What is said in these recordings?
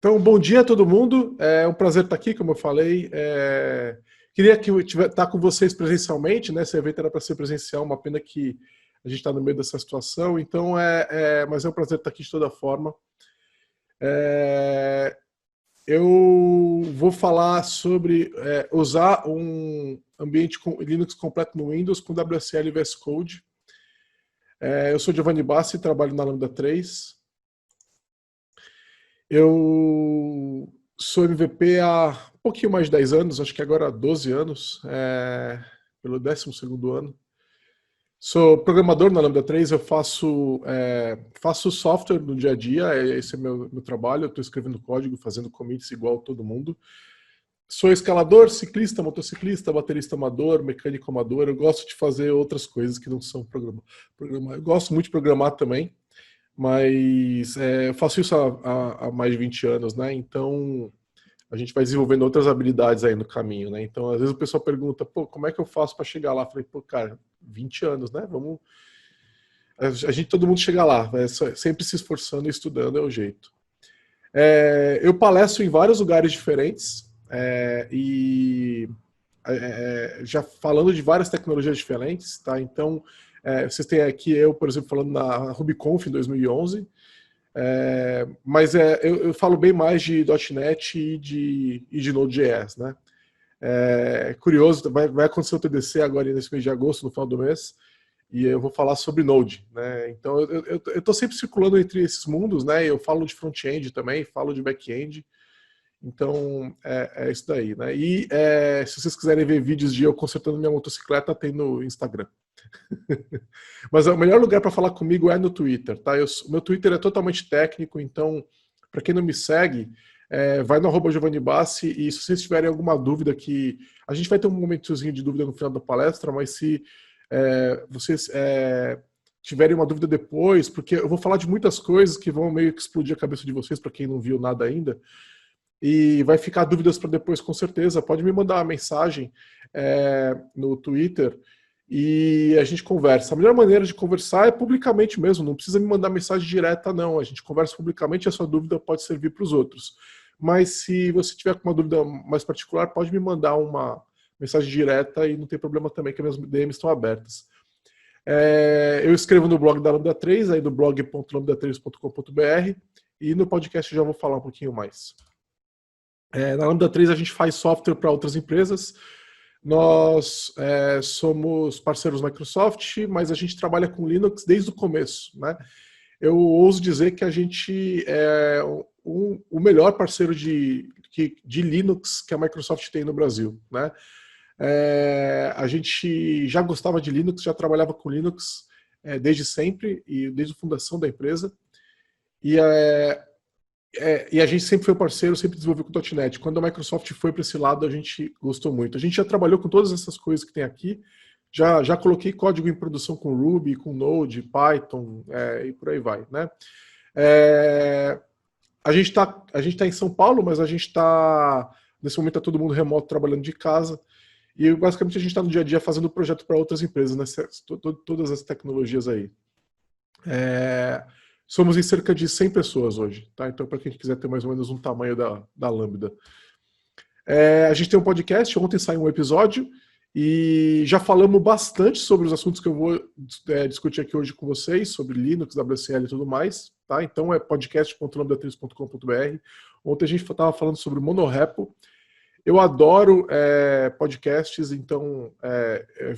Então, bom dia a todo mundo. É um prazer estar aqui, como eu falei. Queria que eu estar com vocês presencialmente, né? Esse evento era para ser presencial, uma pena que a gente está no meio dessa situação. Então, mas é um prazer estar aqui de toda forma. Eu vou falar sobre usar um ambiente com Linux completo no Windows com WSL e VS Code. Eu sou Giovanni Bassi, trabalho na Lambda 3. Eu sou MVP há um pouquinho mais de 10 anos, acho que agora há 12 anos, pelo 12º ano. Sou programador na Lambda 3, eu faço software no dia a dia, esse é meu trabalho, eu estou escrevendo código, fazendo commits igual todo mundo. Sou escalador, ciclista, motociclista, baterista amador, mecânico amador, eu gosto de fazer outras coisas que não são programar. Eu gosto muito de programar também, mas eu faço isso há mais de 20 anos, né? Então a gente vai desenvolvendo outras habilidades aí no caminho, né? Então às vezes o pessoal pergunta, pô, como é que eu faço para chegar lá? Eu falei, pô, cara, 20 anos, né? Todo mundo chega lá, sempre se esforçando e estudando é o jeito. Eu palestro em vários lugares diferentes já falando de várias tecnologias diferentes, tá? Então vocês têm aqui eu, por exemplo, falando na RubyConf em 2011, mas eu falo bem mais de .NET e de Node.js, né? Curioso, vai acontecer o TDC agora nesse mês de agosto, no final do mês, e eu vou falar sobre Node, né? Então eu estou sempre circulando entre esses mundos, né? Eu falo de front-end também, falo de back-end, então é isso daí, né? E se vocês quiserem ver vídeos de eu consertando minha motocicleta, tem no Instagram. Mas o melhor lugar para falar comigo é no Twitter, tá? Meu Twitter é totalmente técnico, então, para quem não me segue, vai no @Giovanni Bassi, e se vocês tiverem alguma dúvida a gente vai ter um momentozinho de dúvida no final da palestra, mas se vocês tiverem uma dúvida depois, porque eu vou falar de muitas coisas que vão meio que explodir a cabeça de vocês, para quem não viu nada ainda, e vai ficar dúvidas para depois, com certeza. Pode me mandar uma mensagem no Twitter e a gente conversa. A melhor maneira de conversar é publicamente mesmo, não precisa me mandar mensagem direta, não. A gente conversa publicamente e a sua dúvida pode servir para os outros. Mas se você tiver com uma dúvida mais particular, pode me mandar uma mensagem direta e não tem problema também, que as minhas DMs estão abertas. Eu escrevo no blog da Lambda 3, aí do blog.lambda3.com.br, e no podcast eu já vou falar um pouquinho mais. Na Lambda 3 a gente faz software para outras empresas. Nós somos parceiros Microsoft, mas a gente trabalha com Linux desde o começo, né? Eu ouso dizer que a gente é o melhor parceiro de Linux que a Microsoft tem no Brasil, né? A gente já gostava de Linux, já trabalhava com Linux desde sempre, e desde a fundação da empresa. E a gente sempre foi parceiro, sempre desenvolveu com o .NET. Quando a Microsoft foi para esse lado, a gente gostou muito. A gente já trabalhou com todas essas coisas que tem aqui. Já coloquei código em produção com Ruby, com Node, Python, e por aí vai, né? A gente tá em São Paulo, mas nesse momento está todo mundo remoto, trabalhando de casa. E basicamente a gente está no dia a dia fazendo projeto para outras empresas, né? Todas as tecnologias aí. Somos em cerca de 100 pessoas hoje, tá? Então, para quem quiser ter mais ou menos um tamanho da Lambda. A gente tem um podcast, ontem saiu um episódio, e já falamos bastante sobre os assuntos que eu vou discutir aqui hoje com vocês, sobre Linux, WSL e tudo mais, tá? Então é podcast.lambda3.com.br. Ontem a gente estava falando sobre Monorepo. Eu adoro podcasts, então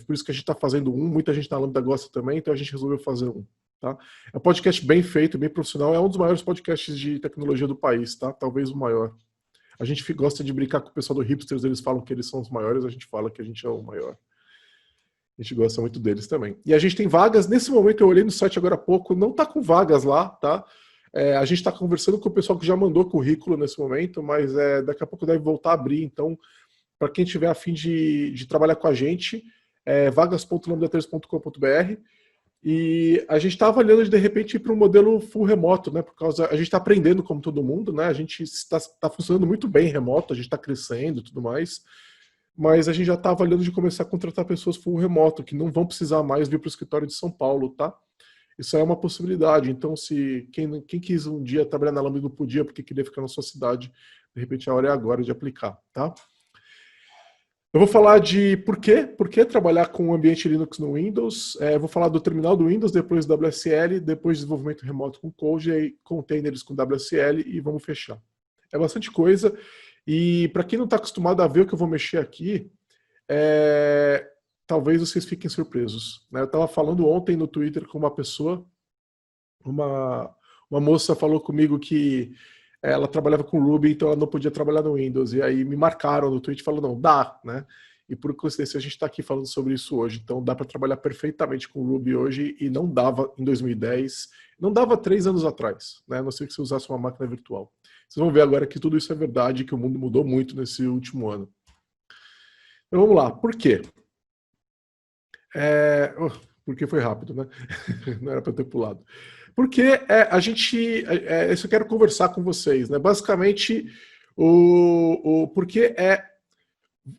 por isso que a gente está fazendo um. Muita gente na Lambda gosta também, então a gente resolveu fazer um. Tá? É um podcast bem feito, bem profissional. É um dos maiores podcasts de tecnologia do país, tá? Talvez o maior. A gente gosta de brincar com o pessoal do Hipsters, eles falam que eles são os maiores, a gente fala que a gente é o maior. A gente gosta muito deles também. E a gente tem vagas, nesse momento eu olhei no site agora há pouco, não tá com vagas lá, tá? A gente está conversando com o pessoal que já mandou currículo nesse momento, mas daqui a pouco deve voltar a abrir. Então, para quem tiver a fim de trabalhar com a gente, vagas.lambda3.com.br. E a gente está avaliando de repente ir para um modelo full remoto, né? Por causa a gente está aprendendo como todo mundo, né? A gente está funcionando muito bem remoto, a gente está crescendo e tudo mais, mas a gente já está avaliando de começar a contratar pessoas full remoto, que não vão precisar mais vir para o escritório de São Paulo, tá? isso é uma possibilidade. Então, se quem quis um dia trabalhar na Lambda e não podia porque queria ficar na sua cidade, de repente a hora é agora de aplicar, tá? Eu vou falar de por que trabalhar com o ambiente Linux no Windows. Vou falar do terminal do Windows, depois do WSL, depois desenvolvimento remoto com Code, e aí containers com WSL e vamos fechar. É bastante coisa. E para quem não está acostumado a ver o que eu vou mexer aqui, talvez vocês fiquem surpresos, né? Eu estava falando ontem no Twitter com uma pessoa, uma moça falou comigo que ela trabalhava com Ruby, então ela não podia trabalhar no Windows. E aí me marcaram no Twitter e falaram, não, dá, né? E por coincidência a gente está aqui falando sobre isso hoje. Então dá para trabalhar perfeitamente com Ruby hoje e não dava em 2010, não dava 3 anos atrás, né? A não ser que você usasse uma máquina virtual. Vocês vão ver agora que tudo isso é verdade, que o mundo mudou muito nesse último ano. Então vamos lá, por quê? Porque foi rápido, né? Não era para ter pulado. Porque isso eu quero conversar com vocês, né? Basicamente, porque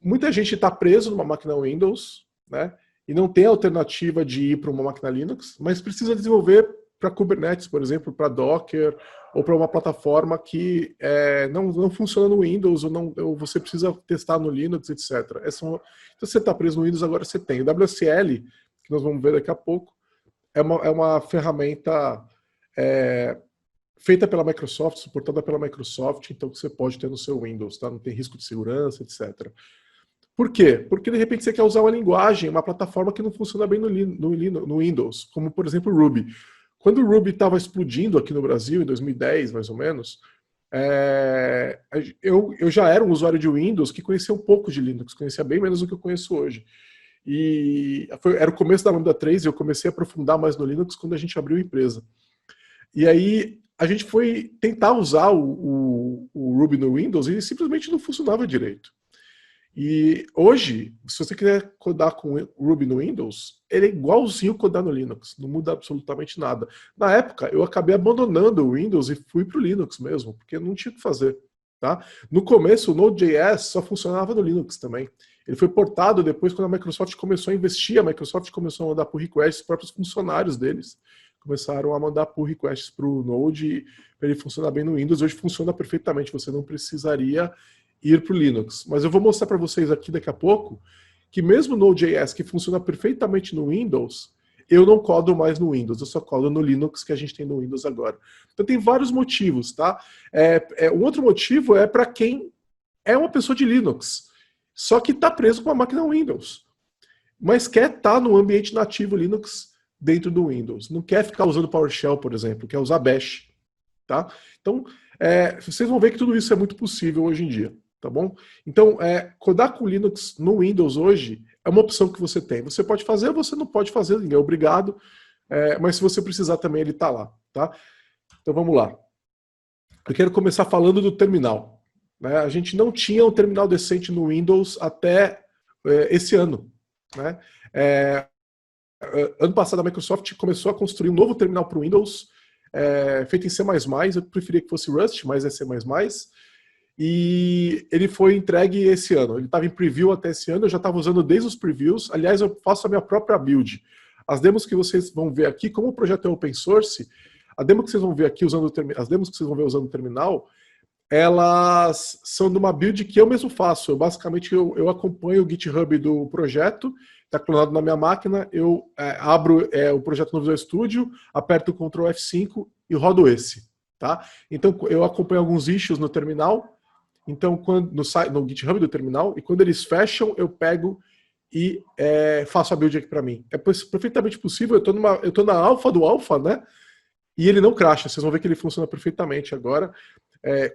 muita gente está preso numa máquina Windows, né? E não tem alternativa de ir para uma máquina Linux, mas precisa desenvolver para Kubernetes, por exemplo, para Docker, ou para uma plataforma que não funciona no Windows, ou você precisa testar no Linux, etc. Então, você está preso no Windows, agora você tem. O WSL, que nós vamos ver daqui a pouco, é uma ferramenta feita pela Microsoft, suportada pela Microsoft, então que você pode ter no seu Windows, tá? Não tem risco de segurança, etc. Por quê? Porque de repente você quer usar uma linguagem, uma plataforma que não funciona bem no Windows, como por exemplo o Ruby. Quando o Ruby estava explodindo aqui no Brasil, em 2010 mais ou menos, eu já era um usuário de Windows que conhecia um pouco de Linux, conhecia bem menos do que eu conheço hoje. E era o começo da Lambda 3 e eu comecei a aprofundar mais no Linux quando a gente abriu a empresa. E aí a gente foi tentar usar o Ruby no Windows e simplesmente não funcionava direito. E hoje, se você quiser codar com Ruby no Windows, ele é igualzinho codar no Linux, não muda absolutamente nada. Na época, eu acabei abandonando o Windows e fui para o Linux mesmo, porque não tinha o que fazer. Tá? No começo, o Node.js só funcionava no Linux também. Ele foi portado depois quando a Microsoft começou a investir, a Microsoft começou a mandar pull requests, os próprios funcionários deles começaram a mandar pull requests para o Node para ele funcionar bem no Windows. Hoje funciona perfeitamente, você não precisaria ir para o Linux. Mas eu vou mostrar para vocês aqui daqui a pouco que mesmo o Node.js, que funciona perfeitamente no Windows, eu não codo mais no Windows, eu só codo no Linux que a gente tem no Windows agora. Então tem vários motivos, tá? Um outro motivo é para quem é uma pessoa de Linux, só que está preso com a máquina Windows, mas quer estar no ambiente nativo Linux dentro do Windows. Não quer ficar usando PowerShell, por exemplo, quer usar Bash. Tá? Então, vocês vão ver que tudo isso é muito possível hoje em dia. Tá bom? Então, codar com Linux no Windows hoje é uma opção que você tem. Você pode fazer, você não pode fazer, ninguém é obrigado, mas se você precisar também, ele está lá. Tá? Então, vamos lá. Eu quero começar falando do terminal. Né? A gente não tinha um terminal decente no Windows até esse ano. Né? Ano passado, a Microsoft começou a construir um novo terminal para o Windows, feito em C++, eu preferia que fosse Rust, mas é C++, e ele foi entregue esse ano. Ele estava em preview até esse ano, eu já estava usando desde os previews. Aliás, eu faço a minha própria build. As demos que vocês vão ver aqui, como o projeto é open source, a demo que vocês vão ver aqui as demos que vocês vão ver usando o terminal, elas são de uma build que eu mesmo faço. Basicamente, eu acompanho o GitHub do projeto, está clonado na minha máquina, eu abro o projeto no Visual Studio, aperto o Ctrl F5 e rodo esse. Tá? Então, eu acompanho alguns issues no terminal, então no GitHub do terminal, e quando eles fecham, eu pego e faço a build aqui para mim. É perfeitamente possível, eu estou na alfa do alfa, né? E ele não crasha, vocês vão ver que ele funciona perfeitamente agora.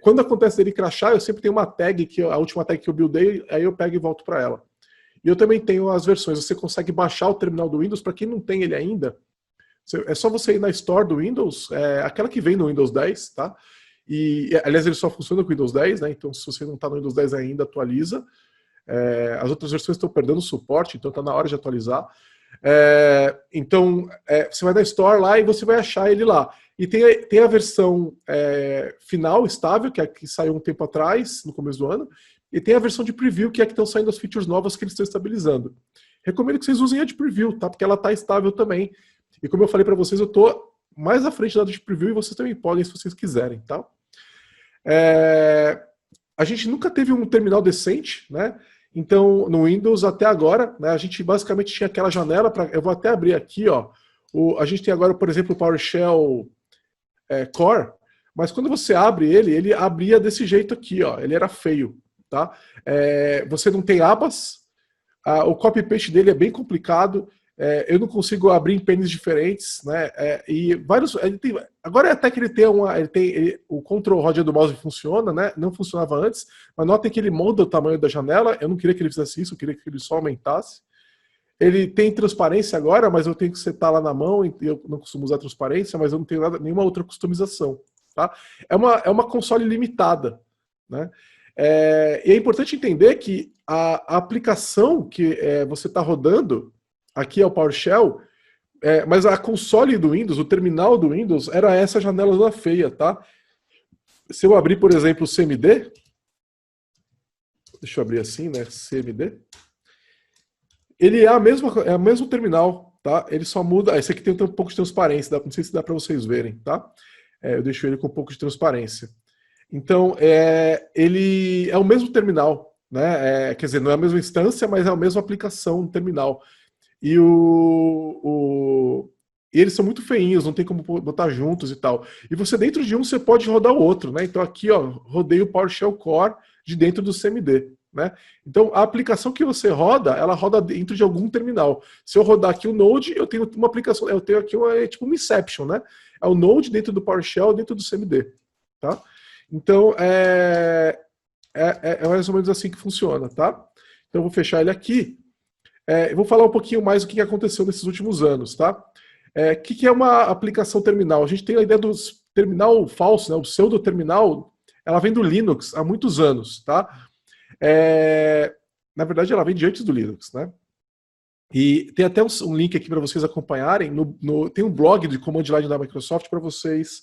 Quando acontece dele crashar, eu sempre tenho uma tag, a última tag que eu buildei, aí eu pego e volto para ela. E eu também tenho as versões, você consegue baixar o terminal do Windows, para quem não tem ele ainda, é só você ir na Store do Windows, aquela que vem no Windows 10, tá? E, aliás, ele só funciona com o Windows 10, né? Então, se você não está no Windows 10 ainda, atualiza. As outras versões estão perdendo suporte, então está na hora de atualizar. Então, você vai na Store lá e você vai achar ele lá. E tem a versão final, estável, que é a que saiu um tempo atrás, no começo do ano, e tem a versão de preview, que é a que estão saindo as features novas que eles estão estabilizando. Recomendo que vocês usem a de preview, tá? Porque ela está estável também. E como eu falei para vocês, eu estou mais à frente da Deep Preview e vocês também podem se vocês quiserem, tá? A gente nunca teve um terminal decente, né? Então, no Windows até agora, né, a gente basicamente tinha aquela janela para. Eu vou até abrir aqui, ó. A gente tem agora, por exemplo, o PowerShell Core, mas quando você abre ele abria desse jeito aqui, ó. Ele era feio, tá? Você não tem abas, o copy-paste dele é bem complicado. Eu não consigo abrir em pênis diferentes, né? E vários. Agora até que ele tem o control roda do mouse funciona, né? Não funcionava antes, mas notem que ele molda o tamanho da janela. Eu não queria que ele fizesse isso, eu queria que ele só aumentasse. Ele tem transparência agora, mas eu tenho que setar lá na mão. Eu não costumo usar transparência, mas eu não tenho nenhuma outra customização, tá? É uma console limitada, né? E é importante entender que a aplicação que você está rodando aqui é o PowerShell, mas a console do Windows, o terminal do Windows, era essa janela feia, tá? Se eu abrir, por exemplo, o CMD, deixa eu abrir assim, né? CMD. Ele é o mesmo terminal, tá? Ele só muda. Esse aqui tem um pouco de transparência, não sei se dá para vocês verem, tá? Eu deixo ele com um pouco de transparência. Então, ele é o mesmo terminal, né? Quer dizer, não é a mesma instância, mas é a mesma aplicação terminal. E eles são muito feinhos, não tem como botar juntos e tal. E você dentro de um, você pode rodar o outro, né? Então aqui, ó, rodei o PowerShell Core de dentro do CMD, né? Então a aplicação que você roda, ela roda dentro de algum terminal. Se eu rodar aqui o Node, eu tenho uma aplicação, eu tenho aqui tipo uma Inception, né? É o Node dentro do PowerShell, dentro do CMD, tá? Então é mais ou menos assim que funciona, tá? Então eu vou fechar ele aqui. Eu vou falar um pouquinho mais do que aconteceu nesses últimos anos, tá? O que é uma aplicação terminal? A gente tem a ideia do terminal falso, né? O pseudo-terminal, ela vem do Linux há muitos anos, tá? Na verdade, ela vem de antes do Linux, né? E tem até um link aqui para vocês acompanharem. Tem um blog de command line da Microsoft para vocês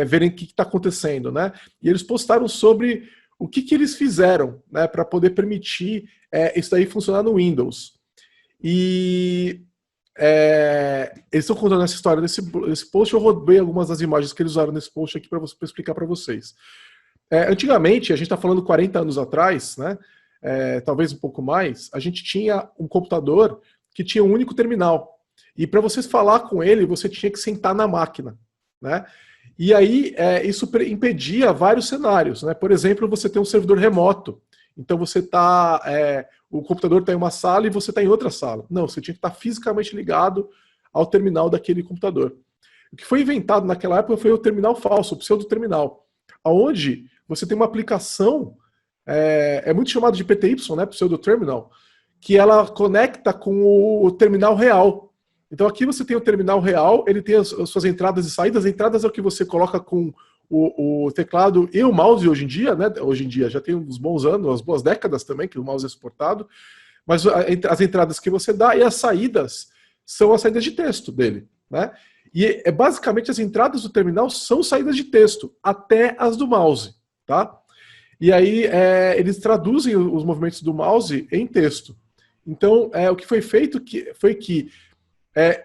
verem o que está acontecendo, né? E eles postaram sobre o que eles fizeram, né, para poder permitir isso daí funcionar no Windows. E eles estão contando essa história nesse post. Eu rodei algumas das imagens que eles usaram nesse post aqui para explicar para vocês. Antigamente, a gente está falando 40 anos atrás, né, talvez um pouco mais, a gente tinha um computador que tinha um único terminal. E para vocês falar com ele, você tinha que sentar na máquina, né? E aí, isso impedia vários cenários, né? Por exemplo, você tem um servidor remoto. Então você está... o computador está em uma sala e você está em outra sala. Não, você tinha que estar fisicamente ligado ao terminal daquele computador. O que foi inventado naquela época foi o terminal falso, o pseudo-terminal, onde você tem uma aplicação, muito chamado de PTY, né, pseudo-terminal, que ela conecta com o terminal real. Então aqui você tem o terminal real, ele tem as suas entradas e saídas. As entradas é o que você coloca com o teclado e o mouse hoje em dia, né? Hoje em dia já tem uns bons anos, umas boas décadas também que o mouse é suportado, mas as entradas que você dá e as saídas são as saídas de texto dele, né? E basicamente as entradas do terminal são saídas de texto, até as do mouse, tá? E aí eles traduzem os movimentos do mouse em texto. Então o que foi feito foi que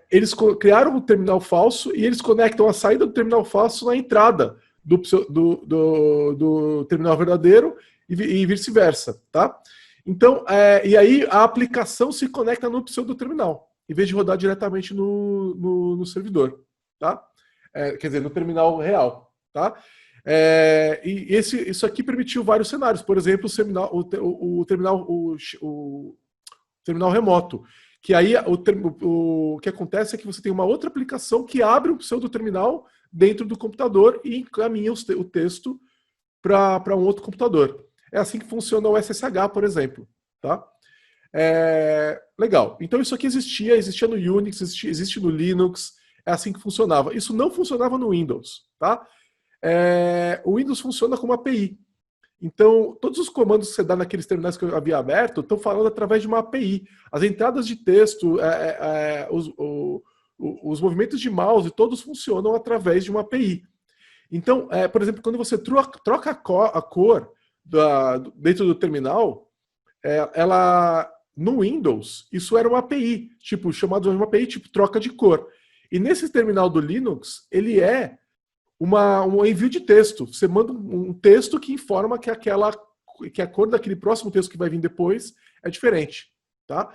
eles criaram um terminal falso e eles conectam a saída do terminal falso na entrada do terminal verdadeiro e vice-versa, tá? Então, e aí a aplicação se conecta no pseudo-terminal, em vez de rodar diretamente no servidor, tá? Quer dizer, no terminal real, tá? E isso aqui permitiu vários cenários. Por exemplo, o terminal remoto. Que aí o que acontece é que você tem uma outra aplicação que abre um pseudo-terminal dentro do computador e encaminha o texto para um outro computador. É assim que funciona o SSH, por exemplo. Tá? Legal. Então isso aqui existia no Unix, existe no Linux, é assim que funcionava. Isso não funcionava no Windows. Tá? O Windows funciona como API. Então, todos os comandos que você dá naqueles terminais que eu havia aberto estão falando através de uma API. As entradas de texto, os movimentos de mouse, todos funcionam através de uma API. Então, por exemplo, quando você troca a cor dentro do terminal, no Windows, isso era uma API, chamado de uma API tipo troca de cor. E nesse terminal do Linux, ele é um envio de texto. Você manda um texto que informa que a cor daquele próximo texto que vai vir depois é diferente, tá?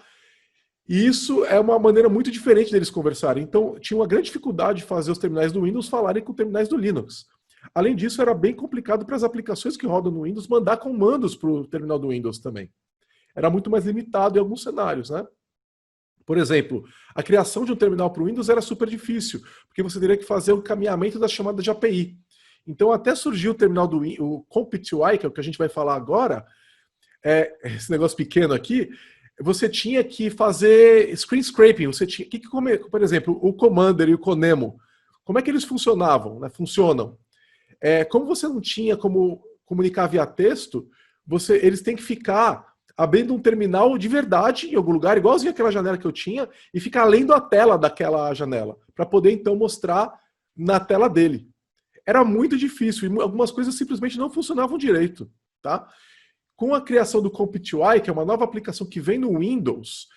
E isso é uma maneira muito diferente deles conversarem. Então, tinha uma grande dificuldade de fazer os terminais do Windows falarem com terminais do Linux. Além disso, era bem complicado para as aplicações que rodam no Windows mandar comandos para o terminal do Windows também. Era muito mais limitado em alguns cenários, né? Por exemplo, a criação de um terminal para o Windows era super difícil, porque você teria que fazer o encaminhamento da chamada de API. Então, até surgiu o terminal do Windows, o Compute-UI, que é o que a gente vai falar agora, esse negócio pequeno aqui, você tinha que fazer screen scraping. Você tinha, por exemplo, o Commander e o Conemo, como é que eles funcionavam? Né? Funcionam. Como você não tinha como comunicar via texto, eles têm que ficar abrindo um terminal de verdade em algum lugar, igualzinho aquela janela que eu tinha, e ficar lendo a tela daquela janela, para poder então mostrar na tela dele. Era muito difícil, e algumas coisas simplesmente não funcionavam direito, tá? Com a criação do Compute-UI, que é uma nova aplicação que vem no Windows,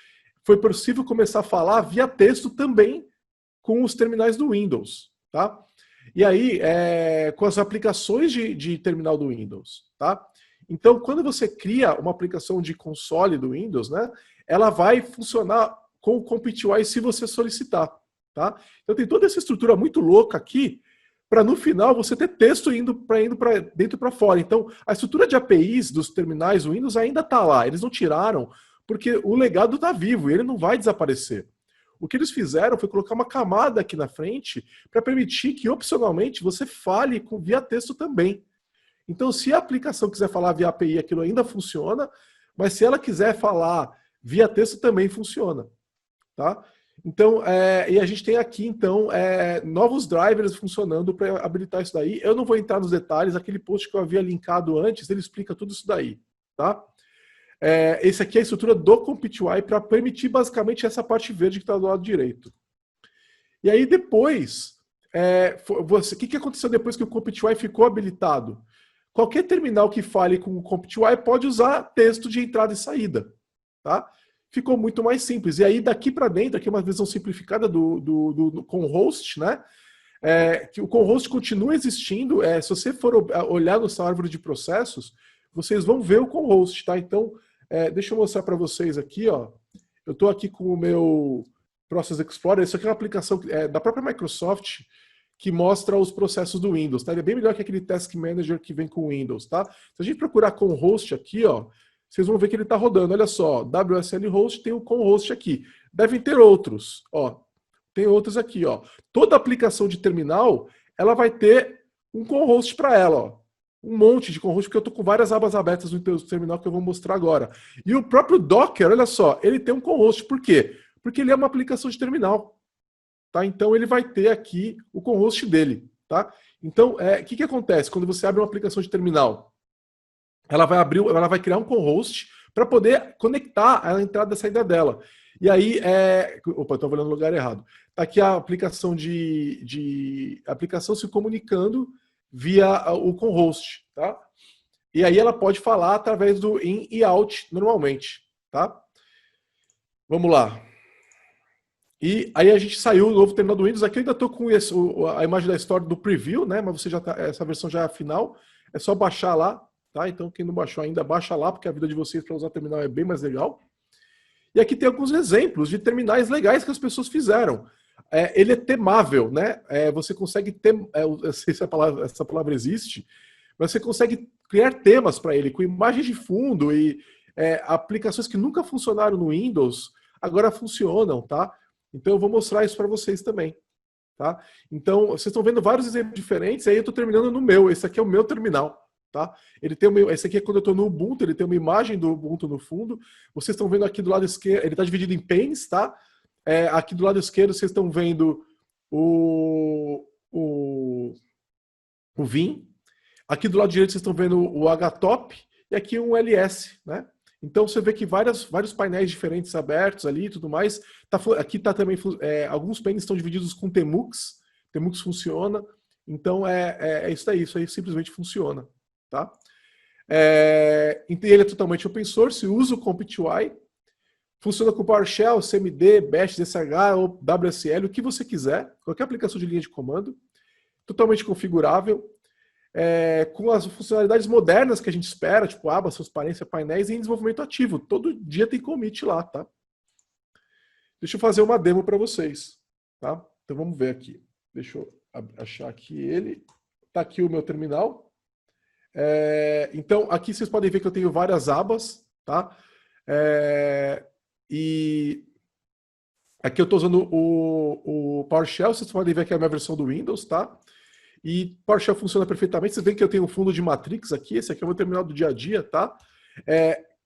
foi possível começar a falar via texto também com os terminais do Windows, tá? E aí, com as aplicações de terminal do Windows, tá? Então, quando você cria uma aplicação de console do Windows, né, ela vai funcionar com o Compute-UI se você solicitar, tá? Então tem toda essa estrutura muito louca aqui, para no final você ter texto indo para dentro e para fora. Então, a estrutura de APIs dos terminais do Windows ainda está lá, eles não tiraram, porque o legado está vivo e ele não vai desaparecer. O que eles fizeram foi colocar uma camada aqui na frente para permitir que, opcionalmente, você fale via texto também. Então, se a aplicação quiser falar via API, aquilo ainda funciona, mas se ela quiser falar via texto, também funciona. Tá? Então, e a gente tem aqui, então, novos drivers funcionando para habilitar isso daí. Eu não vou entrar nos detalhes, aquele post que eu havia linkado antes, ele explica tudo isso daí. Tá? Esse aqui é a estrutura do Compute-UI para permitir, basicamente, essa parte verde que está do lado direito. E aí, depois, o que aconteceu depois que o Compute-UI ficou habilitado? Qualquer terminal que fale com o Compute-UI pode usar texto de entrada e saída. Tá? Ficou muito mais simples. E aí, daqui para dentro, aqui é uma visão simplificada do com-host, né? Que o com-host continua existindo. Se você for olhar na sua árvore de processos, vocês vão ver o com-host, tá? Então, deixa eu mostrar para vocês aqui, ó. Eu estou aqui com o meu Process Explorer. Isso aqui é uma aplicação da própria Microsoft que mostra os processos do Windows, tá? Ele é bem melhor que aquele Task Manager que vem com o Windows, tá? Se a gente procurar com-host aqui, ó, vocês vão ver que ele está rodando. Olha só, WSL Host tem o com-host aqui. Devem ter outros, ó. Tem outros aqui, ó. Toda aplicação de terminal, ela vai ter um com-host para ela, ó. Um monte de com-host, porque eu estou com várias abas abertas no terminal que eu vou mostrar agora. E o próprio Docker, olha só, ele tem um com-host. Por quê? Porque ele é uma aplicação de terminal. Tá? Então ele vai ter aqui o com-host dele. Tá? Então, o que acontece quando você abre uma aplicação de terminal? Ela vai criar um com-host para poder conectar a entrada e a saída dela. E aí, opa, estou olhando no lugar errado. Está aqui a aplicação aplicação se comunicando via o com-host, tá? E aí ela pode falar através do in e out normalmente, tá? Vamos lá. E aí a gente saiu do novo terminal do Windows. Aqui eu ainda estou com a imagem da história do preview, né? Mas você já essa versão já é a final. É só baixar lá. Tá? Então, quem não baixou ainda, baixa lá, porque a vida de vocês para usar terminal é bem mais legal. E aqui tem alguns exemplos de terminais legais que as pessoas fizeram. Ele é temável, né? Você consegue eu não sei se essa palavra existe, mas você consegue criar temas para ele, com imagens de fundo e aplicações que nunca funcionaram no Windows, agora funcionam, tá? Então eu vou mostrar isso para vocês também. Tá? Então, vocês estão vendo vários exemplos diferentes, aí eu estou terminando no meu. Esse aqui é o meu terminal. Tá? Esse aqui é quando eu estou no Ubuntu, ele tem uma imagem do Ubuntu no fundo. Vocês estão vendo aqui do lado esquerdo, ele está dividido em panes, tá? Aqui do lado esquerdo vocês estão vendo o Vim. Aqui do lado direito vocês estão vendo o HTOP e aqui um LS, né? Então você vê que vários painéis diferentes abertos ali e tudo mais. Aqui está também, alguns panes estão divididos com Tmux. Tmux funciona. Então isso aí simplesmente funciona. Tá? Ele é totalmente open source, usa o Compute-UI. Funciona com PowerShell, CMD, Bash, DSH ou WSL, o que você quiser, qualquer aplicação de linha de comando, totalmente configurável, com as funcionalidades modernas que a gente espera, tipo abas, transparência, painéis, e em desenvolvimento ativo. Todo dia tem commit lá, tá? Deixa eu fazer uma demo para vocês, tá? Então vamos ver aqui. Deixa eu achar aqui ele. Tá aqui o meu terminal. Então aqui vocês podem ver que eu tenho várias abas, tá? E aqui eu estou usando o PowerShell, vocês podem ver que é a minha versão do Windows, tá? E PowerShell funciona perfeitamente. Vocês veem que eu tenho um fundo de Matrix aqui, esse aqui é o meu terminal do dia a dia, tá?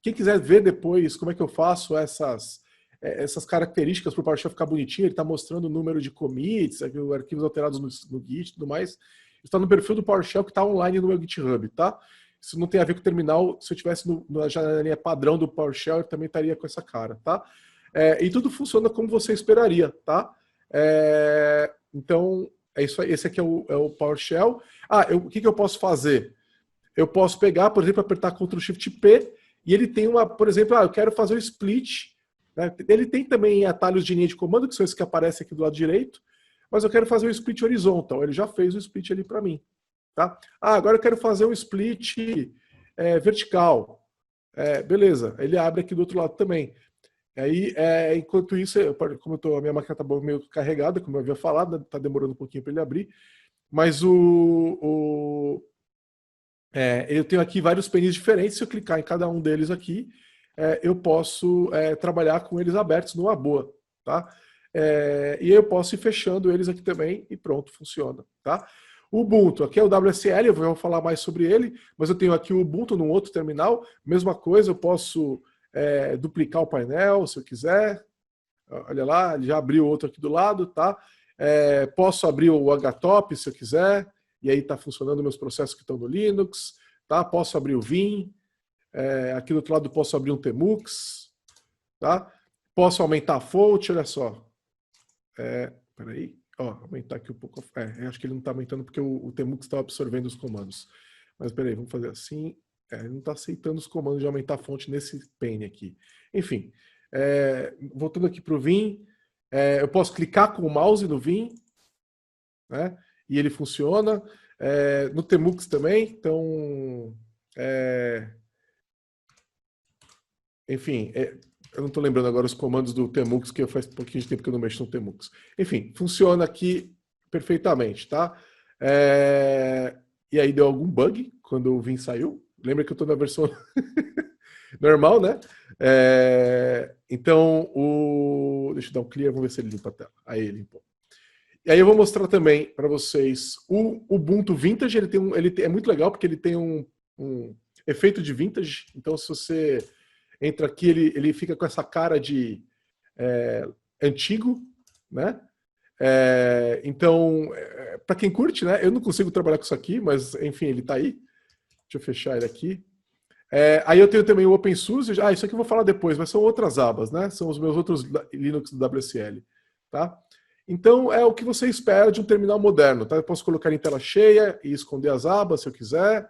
Quem quiser ver depois como é que eu faço essas características para o PowerShell ficar bonitinho, ele está mostrando o número de commits, arquivos alterados no Git e tudo mais. Está no perfil do PowerShell que está online no meu GitHub, tá? Isso não tem a ver com o terminal. Se eu tivesse na janelinha padrão do PowerShell, eu também estaria com essa cara, tá? E tudo funciona como você esperaria, tá? Então, é isso aí. Esse aqui é o PowerShell. O que eu posso fazer? Eu posso pegar, por exemplo, apertar Ctrl Shift P e ele tem por exemplo, eu quero fazer o split, né? Ele tem também atalhos de linha de comando, que são esses que aparecem aqui do lado direito, mas eu quero fazer o split horizontal. Ele já fez o split ali para mim, tá? Agora eu quero fazer um split vertical. Beleza, ele abre aqui do outro lado também. Aí, enquanto isso, como a minha máquina está meio carregada, como eu havia falado, está demorando um pouquinho para ele abrir, mas eu tenho aqui vários penis diferentes. Se eu clicar em cada um deles aqui, eu posso trabalhar com eles abertos numa boa, tá? E eu posso ir fechando eles aqui também e pronto, funciona, tá? O Ubuntu, aqui é o WSL, eu vou falar mais sobre ele, mas eu tenho aqui o Ubuntu num outro terminal, mesma coisa, eu posso duplicar o painel se eu quiser. Olha lá, ele já abriu outro aqui do lado, tá? Posso abrir o HTOP se eu quiser, e aí está funcionando meus processos que estão no Linux, tá? Posso abrir o Vim, aqui do outro lado posso abrir um Tmux, tá? Posso aumentar a fonte, olha só. Peraí, aumentar aqui um pouco. Eu acho que ele não está aumentando porque o Tmux está absorvendo os comandos. Mas peraí, vamos fazer assim. Ele não está aceitando os comandos de aumentar a fonte nesse pane aqui. Enfim, voltando aqui para o Vim, eu posso clicar com o mouse no Vim, né? E ele funciona. No Tmux também, então... enfim, eu não estou lembrando agora os comandos do Tmux, que faz um pouquinho de tempo que eu não mexo no Tmux. Enfim, funciona aqui perfeitamente, tá? E aí deu algum bug quando o Vim saiu. Lembra que eu estou na versão normal, né? Então, deixa eu dar um clear, vamos ver se ele limpa a tela. Aí ele limpou. E aí eu vou mostrar também para vocês o Ubuntu Vintage. É muito legal porque ele tem um efeito de vintage. Então, se você entra aqui, ele fica com essa cara de antigo, né? Então, para quem curte, né? Eu não consigo trabalhar com isso aqui, mas enfim, ele está aí. Deixa eu fechar ele aqui. Aí eu tenho também o OpenSUSE. Isso aqui eu vou falar depois, mas são outras abas, né? São os meus outros Linux do WSL, tá? Então, é o que você espera de um terminal moderno, tá? Eu posso colocar em tela cheia e esconder as abas, se eu quiser.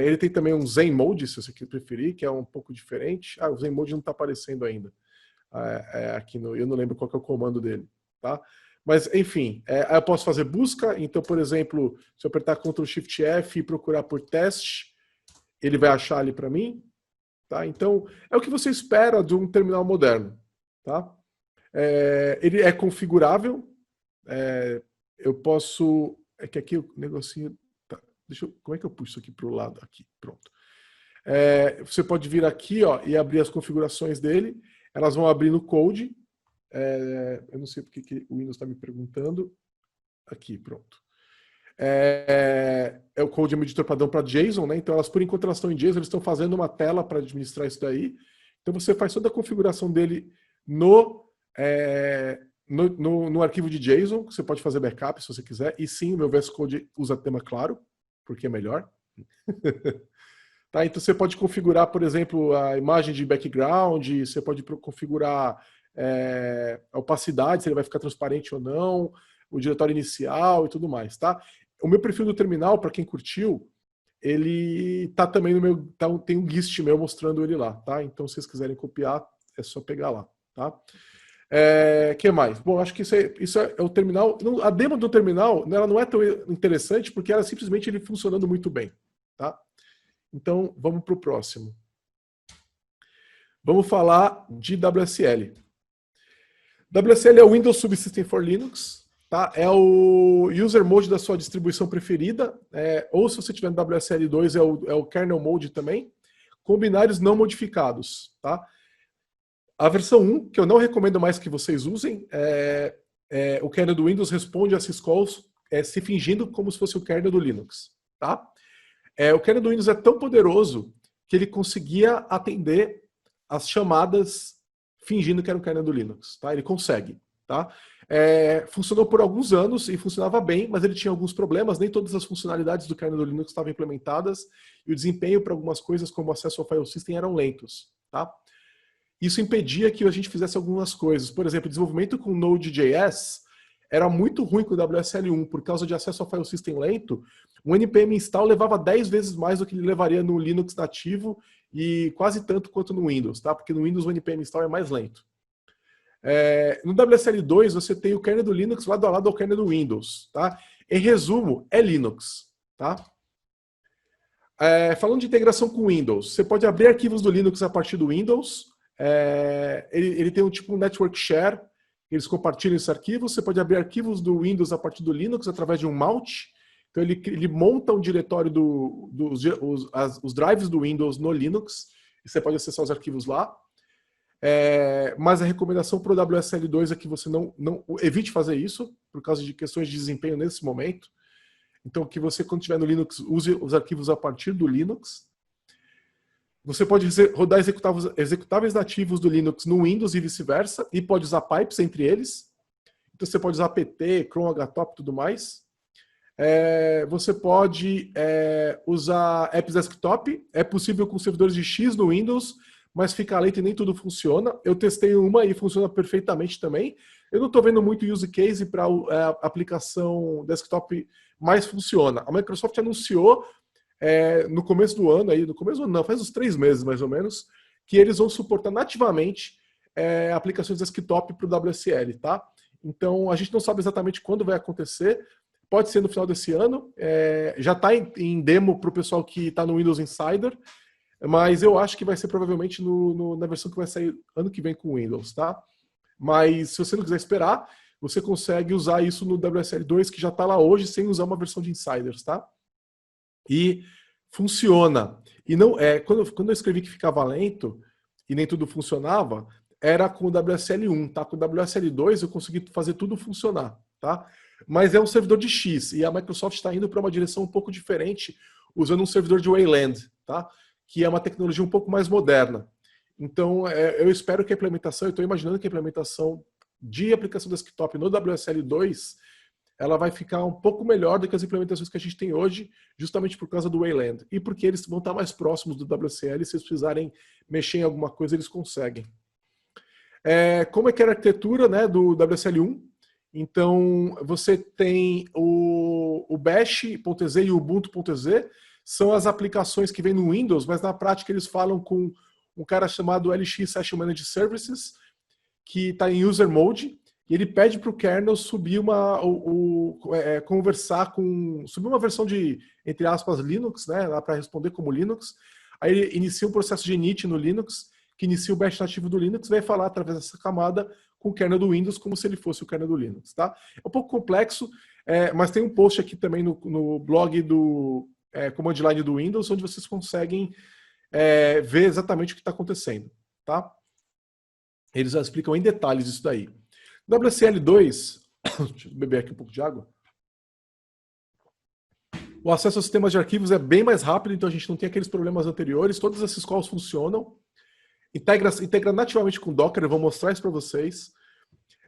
Ele tem também um Zen Mode, se você preferir, que é um pouco diferente. O Zen Mode não está aparecendo ainda. Aqui eu não lembro qual que é o comando dele, tá? Mas, enfim, eu posso fazer busca. Então, por exemplo, se eu apertar Ctrl Shift F e procurar por teste, ele vai achar ali para mim, tá? Então, é o que você espera de um terminal moderno, tá? Ele é configurável. Eu posso... É que aqui o negocinho... Tá, como é que eu puxo isso aqui para o lado? Aqui, pronto. Você pode vir aqui, e abrir as configurações dele. Elas vão abrir no Code. Eu não sei porque que o Windows está me perguntando. Aqui, pronto. O Code é um editor padrão para JSON, né? Então, por enquanto elas estão em JSON, eles estão fazendo uma tela para administrar isso daí. Então, você faz toda a configuração dele no arquivo de JSON. Você pode fazer backup se você quiser. E sim, o meu VS Code usa tema claro, porque é melhor. Tá? Então, você pode configurar, por exemplo, a imagem de background, você pode configurar a opacidade, se ele vai ficar transparente ou não, o diretório inicial e tudo mais, tá? O meu perfil do terminal, para quem curtiu, ele tá também no meu... tem um GIST meu mostrando ele lá, tá? Então, se vocês quiserem copiar, é só pegar lá, tá? Que mais? Bom, acho que isso é o terminal. A demo do terminal, ela não é tão interessante porque ela simplesmente ele funcionando muito bem, tá? Então, vamos para o próximo. Vamos falar de WSL. WSL é o Windows Subsystem for Linux, tá? É o user mode da sua distribuição preferida, ou se você tiver no WSL2 é o kernel mode também, com binários não modificados, tá? A versão 1, que eu não recomendo mais que vocês usem, o kernel do Windows responde a syscalls se fingindo como se fosse o kernel do Linux, tá? O kernel do Windows é tão poderoso que ele conseguia atender as chamadas fingindo que era um kernel do Linux, tá? Ele consegue, tá? Funcionou por alguns anos e funcionava bem, mas ele tinha alguns problemas, nem todas as funcionalidades do kernel do Linux estavam implementadas e o desempenho para algumas coisas como acesso ao file system eram lentos, tá? Isso impedia que a gente fizesse algumas coisas. Por exemplo, desenvolvimento com Node.js era muito ruim com o WSL1 por causa de acesso ao file system lento. Um npm install levava 10 vezes mais do que ele levaria no Linux nativo e quase tanto quanto no Windows, tá? Porque no Windows o npm install é mais lento. No WSL2 você tem o kernel do Linux lado a lado ao kernel do Windows, tá? Em resumo, é Linux, tá? Falando de integração com Windows, você pode abrir arquivos do Linux a partir do Windows. Ele tem um tipo network share, eles compartilham esses arquivos. Você pode abrir arquivos do Windows a partir do Linux através de um mount. Então ele monta um diretório os drives do Windows no Linux e você pode acessar os arquivos lá. Mas a recomendação para o WSL2 é que você não evite fazer isso por causa de questões de desempenho nesse momento. Então que você, quando estiver no Linux, use os arquivos a partir do Linux. Você pode rodar executáveis nativos do Linux no Windows e vice-versa, e pode usar pipes entre eles. Então você pode usar apt, cron, htop e tudo mais. Você pode usar apps desktop. É possível com servidores de X no Windows, mas fica lento e nem tudo funciona. Eu testei uma e funciona perfeitamente também. Eu não estou vendo muito use case para a aplicação desktop, mas funciona. A Microsoft anunciou no começo do ano, faz uns 3 meses mais ou menos, que eles vão suportar nativamente aplicações desktop para o WSL, tá? Então a gente não sabe exatamente quando vai acontecer, pode ser no final desse ano, já está em demo para o pessoal que está no Windows Insider, mas eu acho que vai ser provavelmente na versão que vai sair ano que vem com o Windows, tá? Mas se você não quiser esperar, você consegue usar isso no WSL2 que já está lá hoje sem usar uma versão de Insiders, tá? E funciona. E não quando eu escrevi que ficava lento e nem tudo funcionava, era com o WSL1, tá? Com o WSL2 eu consegui fazer tudo funcionar, tá? Mas é um servidor de X e a Microsoft está indo para uma direção um pouco diferente, usando um servidor de Wayland, tá? Que é uma tecnologia um pouco mais moderna. Então, eu espero que a implementação, eu estou imaginando que a implementação de aplicação desktop no WSL2 ela vai ficar um pouco melhor do que as implementações que a gente tem hoje, justamente por causa do Wayland. E porque eles vão estar mais próximos do WSL, se eles precisarem mexer em alguma coisa, eles conseguem. Como é que é a arquitetura, né, do WSL1? Então, você tem o Bash.exe e o Ubuntu.exe, são as aplicações que vêm no Windows, mas na prática eles falam com um cara chamado LX Session Managed Services, que está em user mode, e ele pede para o kernel subir subir uma versão de, entre aspas, Linux, né, para responder como Linux. Aí ele inicia um processo de init no Linux, que inicia o bash nativo do Linux, e vai falar através dessa camada com o kernel do Windows, como se ele fosse o kernel do Linux, tá? É um pouco complexo, mas tem um post aqui também no blog do Command Line do Windows, onde vocês conseguem ver exatamente o que está acontecendo, tá? Eles já explicam em detalhes isso daí. WSL2, deixa eu beber aqui um pouco de água. O acesso ao sistema de arquivos é bem mais rápido, então a gente não tem aqueles problemas anteriores. Todas essas calls funcionam. Integra nativamente com Docker, eu vou mostrar isso para vocês.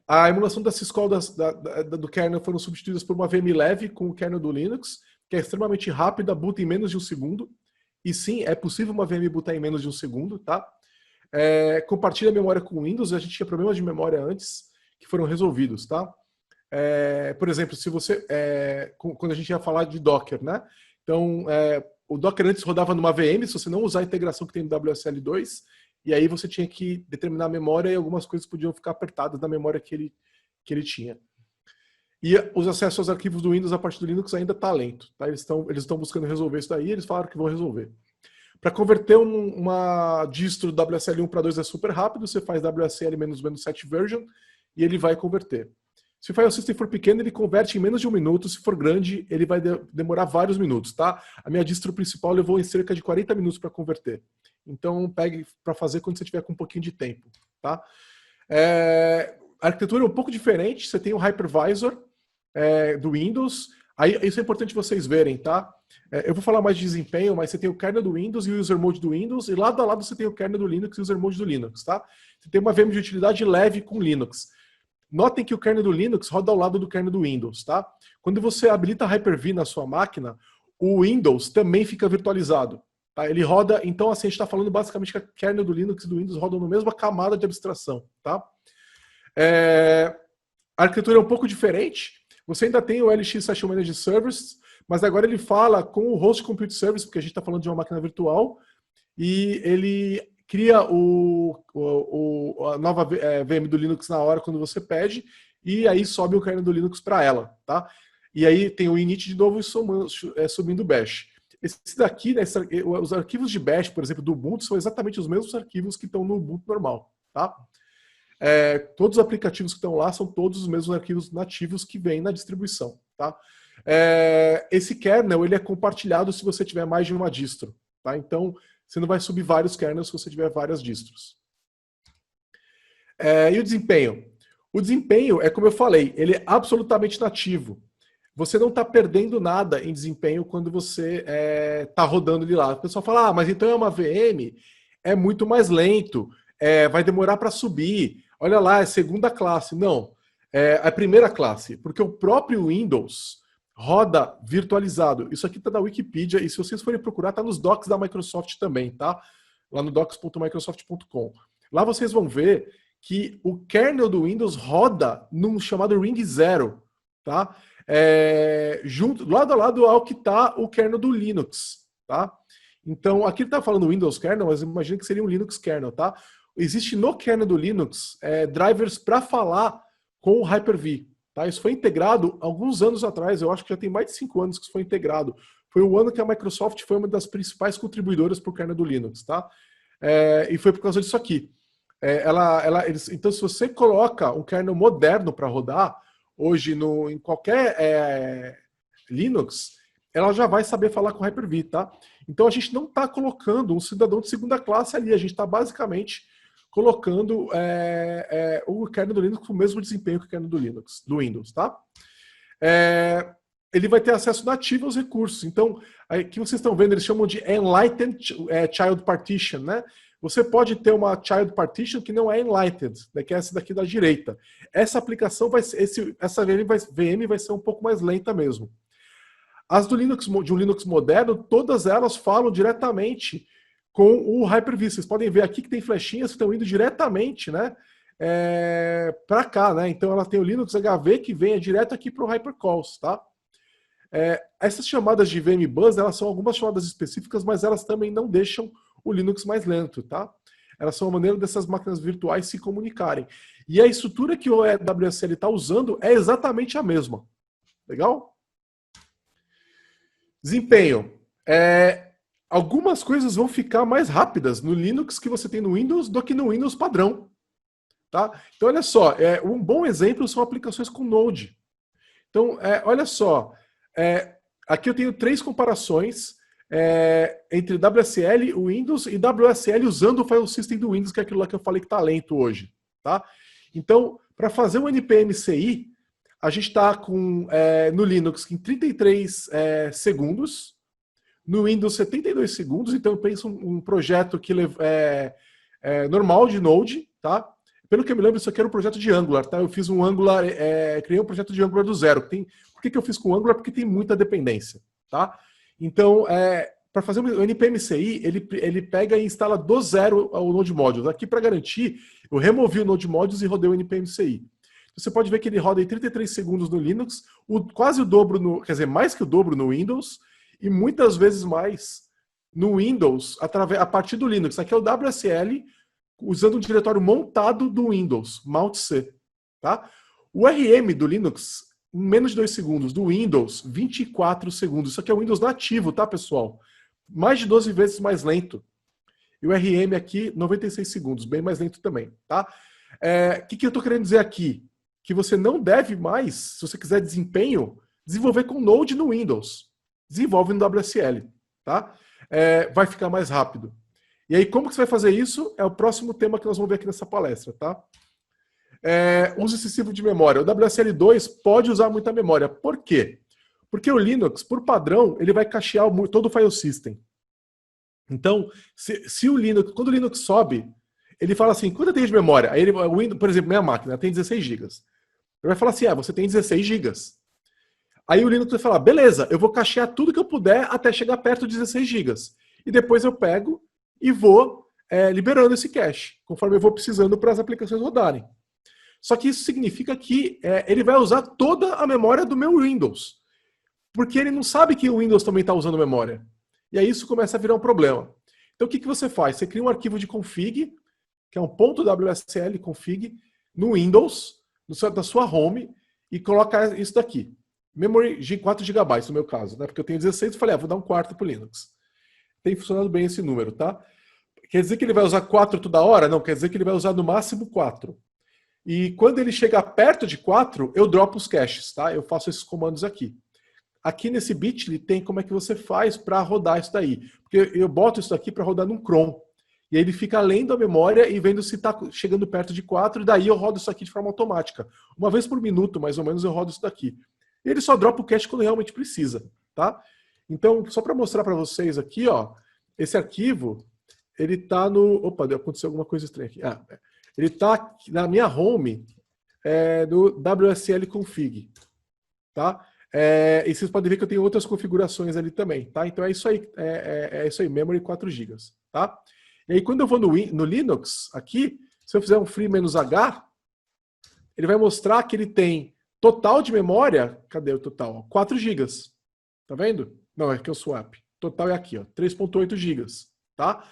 A emulação da syscall do kernel foram substituídas por uma VM leve com o kernel do Linux, que é extremamente rápida, boota em menos de 1 segundo. E sim, é possível uma VM bootar em menos de 1 segundo, tá? Compartilha a memória com o Windows, a gente tinha problemas de memória antes, que foram resolvidos, tá? Por exemplo, se você quando a gente ia falar de Docker, né? Então, o Docker antes rodava numa VM, se você não usar a integração que tem no WSL2, e aí você tinha que determinar a memória e algumas coisas podiam ficar apertadas na memória que ele tinha. E os acessos aos arquivos do Windows a partir do Linux ainda está lento. Tá? Eles estão buscando resolver isso daí, eles falaram que vão resolver. Para converter uma distro WSL 1 para 2 é super rápido, você faz WSL-7 version e ele vai converter. Se o file system for pequeno, ele converte em menos de 1 minuto. Se for grande, ele vai demorar vários minutos, tá? A minha distro principal levou em cerca de 40 minutos para converter. Então, pegue para fazer quando você tiver com um pouquinho de tempo, tá? A arquitetura é um pouco diferente. Você tem o hypervisor do Windows. Aí, isso é importante vocês verem, tá? Eu vou falar mais de desempenho, mas você tem o kernel do Windows e o user mode do Windows, e lado a lado você tem o kernel do Linux e o user mode do Linux, tá? Você tem uma VM de utilidade leve com Linux. Notem que o kernel do Linux roda ao lado do kernel do Windows, tá? Quando você habilita Hyper-V na sua máquina, o Windows também fica virtualizado, tá? Ele roda, então assim, a gente está falando basicamente que o kernel do Linux e do Windows rodam na mesma camada de abstração, tá? A arquitetura é um pouco diferente. Você ainda tem o LX Session Manager Service, mas agora ele fala com o Host Compute Service, porque a gente está falando de uma máquina virtual, e ele cria a nova VM do Linux na hora quando você pede, e aí sobe o kernel do Linux para ela, tá? E aí tem o init de novo e subindo o bash. Esse daqui, né, os arquivos de bash, por exemplo, do Ubuntu, são exatamente os mesmos arquivos que estão no Ubuntu normal, tá? Todos os aplicativos que estão lá são todos os mesmos arquivos nativos que vêm na distribuição, tá? Esse kernel ele é compartilhado se você tiver mais de uma distro, tá? Então, você não vai subir vários kernels se você tiver várias distros. E o desempenho? O desempenho é como eu falei, ele é absolutamente nativo. Você não está perdendo nada em desempenho quando você está rodando ele lá. O pessoal fala, mas então é uma VM, é muito mais lento, vai demorar para subir. Olha lá, é segunda classe. Não, é a primeira classe, porque o próprio Windows roda virtualizado. Isso aqui está na Wikipedia, e se vocês forem procurar, está nos docs da Microsoft também, tá? Lá no docs.microsoft.com. Lá vocês vão ver que o kernel do Windows roda num chamado Ring Zero, tá? Junto, lado a lado ao que está o kernel do Linux, tá? Então, aqui ele está falando Windows kernel, mas imagina que seria um Linux kernel, tá? Existe no kernel do Linux drivers para falar com o Hyper-V. Tá? Isso foi integrado alguns anos atrás, eu acho que já tem mais de 5 anos que isso foi integrado. Foi o ano que a Microsoft foi uma das principais contribuidoras para o kernel do Linux. Tá? E foi por causa disso aqui. Então, se você coloca um kernel moderno para rodar, hoje em qualquer Linux, ela já vai saber falar com o Hyper-V. Tá? Então, a gente não está colocando um cidadão de segunda classe ali, a gente está basicamente colocando o kernel do Linux com o mesmo desempenho que o kernel do Windows, tá? Ele vai ter acesso nativo aos recursos. Então, aqui vocês estão vendo, eles chamam de Enlightened Child Partition, né? Você pode ter uma Child Partition que não é Enlightened, né, que é essa daqui da direita. Essa aplicação essa VM vai ser um pouco mais lenta mesmo. As de um Linux moderno, todas elas falam diretamente com o Hyper-V. Vocês podem ver aqui que tem flechinhas que estão indo diretamente, né, para cá, né? Então ela tem o Linux HV que vem direto aqui para o Hypercalls, tá? Essas chamadas de VM Bus, elas são algumas chamadas específicas, mas elas também não deixam o Linux mais lento, tá? Elas são a maneira dessas máquinas virtuais se comunicarem. E a estrutura que o WSL está usando é exatamente a mesma. Legal? Desempenho. Algumas coisas vão ficar mais rápidas no Linux que você tem no Windows do que no Windows padrão. Tá? Então, olha só, um bom exemplo são aplicações com Node. Então, olha só, aqui eu tenho 3 comparações entre WSL, o Windows, e WSL usando o file system do Windows, que é aquilo lá que eu falei que está lento hoje. Tá? Então, para fazer um NPM-CI, a gente está no Linux em 33 segundos, no Windows 72 segundos, então eu penso um projeto que normal de Node, tá? Pelo que eu me lembro, isso aqui era um projeto de Angular, tá? Eu fiz um Angular, criei um projeto de Angular do zero. Por que eu fiz com Angular? Porque tem muita dependência, tá? Então, para fazer o NPM-CI, ele pega e instala do zero o Node Modules. Aqui, para garantir, eu removi o Node Modules e rodei o NPM-CI. Você pode ver que ele roda em 33 segundos no Linux, quase o dobro, quer dizer, mais que o dobro no Windows, e muitas vezes mais no Windows a partir do Linux. Aqui é o WSL usando um diretório montado do Windows, Mount C. Tá? O RM do Linux, em menos de 2 segundos. Do Windows, 24 segundos. Isso aqui é o Windows nativo, tá, pessoal? Mais de 12 vezes mais lento. E o RM aqui, 96 segundos, bem mais lento também, tá? O que eu estou querendo dizer aqui? Que você não deve mais, se você quiser desempenho, desenvolver com Node no Windows. Desenvolve no WSL, tá? Vai ficar mais rápido. E aí, como que você vai fazer isso? É o próximo tema que nós vamos ver aqui nessa palestra, tá? Uso excessivo de memória. O WSL2 pode usar muita memória. Por quê? Porque o Linux, por padrão, ele vai cachear todo o file system. Então, se o Linux, quando o Linux sobe, ele fala assim, quanto eu tenho de memória? Aí ele, por exemplo, minha máquina tem 16 GB. Ele vai falar assim, você tem 16 GB. Aí o Linux vai falar, beleza, eu vou cachear tudo que eu puder até chegar perto de 16 GB. E depois eu pego e vou liberando esse cache, conforme eu vou precisando para as aplicações rodarem. Só que isso significa que ele vai usar toda a memória do meu Windows. Porque ele não sabe que o Windows também está usando memória. E aí isso começa a virar um problema. Então o que você faz? Você cria um arquivo de config, que é um .wsl config, no Windows, da sua home, e coloca isso daqui. Memory de 4 GB no meu caso, né? Porque eu tenho 16 e falei, vou dar um quarto para o Linux. Tem funcionado bem esse número, tá? Quer dizer que ele vai usar 4 toda hora? Não, quer dizer que ele vai usar no máximo 4. E quando ele chegar perto de 4, eu dropo os caches, tá? Eu faço esses comandos aqui. Aqui nesse Bitly tem como é que você faz para rodar isso daí. Porque eu boto isso daqui para rodar num cron. E aí ele fica lendo a memória e vendo se está chegando perto de 4, e daí eu rodo isso aqui de forma automática. Uma vez por minuto, mais ou menos, eu rodo isso daqui. E ele só dropa o cache quando realmente precisa, tá? Então, só para mostrar para vocês aqui, ó, esse arquivo, ele está no... Opa, aconteceu alguma coisa estranha aqui. Ele está na minha home do WSL config, tá? E vocês podem ver que eu tenho outras configurações ali também, tá? Então é isso aí, isso aí, memory 4 GB, tá? E aí quando eu vou no Linux, aqui, se eu fizer um free-h, ele vai mostrar que ele tem total de memória, cadê o total? 4 GB, tá vendo? Não, aqui é o swap. Total é aqui, ó, 3.8 GB, tá?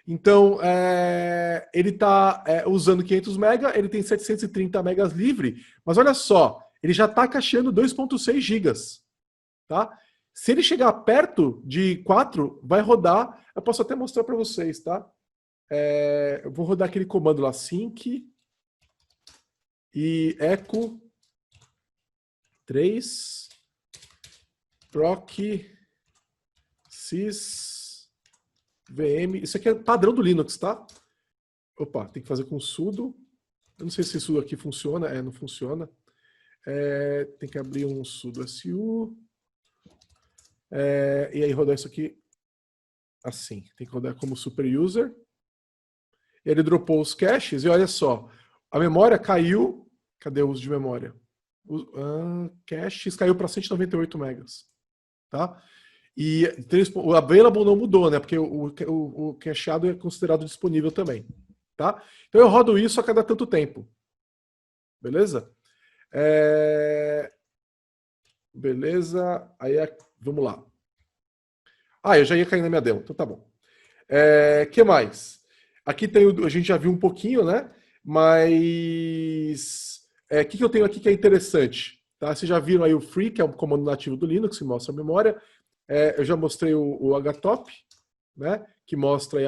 Então, ele está usando 500 MB, ele tem 730 MB livre, mas olha só, ele já está cacheando 2.6 GB, tá? Se ele chegar perto de 4, vai rodar, eu posso até mostrar para vocês, tá? Eu vou rodar aquele comando lá, sync e echo 3 proc sys VM, isso aqui é padrão do Linux, tá? Opa, tem que fazer com sudo. Eu não sei se isso aqui funciona, não funciona. Tem que abrir um sudo su. E aí rodar isso aqui assim. Tem que rodar como super user. Ele dropou os caches e olha só. A memória caiu. Cadê o uso de memória? Caches caiu para 198 megas. Tá? E o available não mudou, né? Porque o cacheado é considerado disponível também. Tá? Então eu rodo isso a cada tanto tempo. Beleza? Beleza. Aí vamos lá. Eu já ia cair na minha demo, então tá bom. Que mais? Aqui tem a gente já viu um pouquinho, né? Mas o que eu tenho aqui que é interessante? Tá? Vocês já viram aí o free, que é um comando nativo do Linux, que mostra a memória. Eu já mostrei o htop, né? Que mostra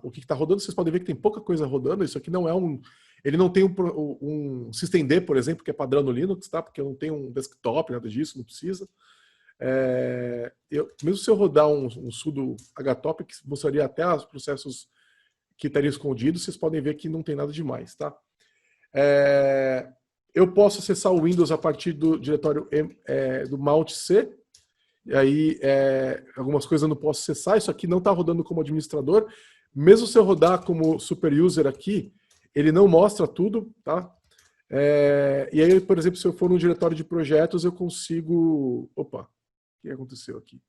o que está rodando. Vocês podem ver que tem pouca coisa rodando. Isso aqui não é ele não tem um systemd, por exemplo, que é padrão no Linux, tá? Porque eu não tenho um desktop, nada disso, não precisa. Mesmo se eu rodar um sudo htop, que mostraria até os processos que estariam escondidos, vocês podem ver que não tem nada demais, tá? Eu posso acessar o Windows a partir do diretório do Mount C, e aí algumas coisas eu não posso acessar, isso aqui não está rodando como administrador, mesmo se eu rodar como super user aqui, ele não mostra tudo, tá? E aí, por exemplo, se eu for no diretório de projetos, eu consigo... Opa, o que aconteceu aqui?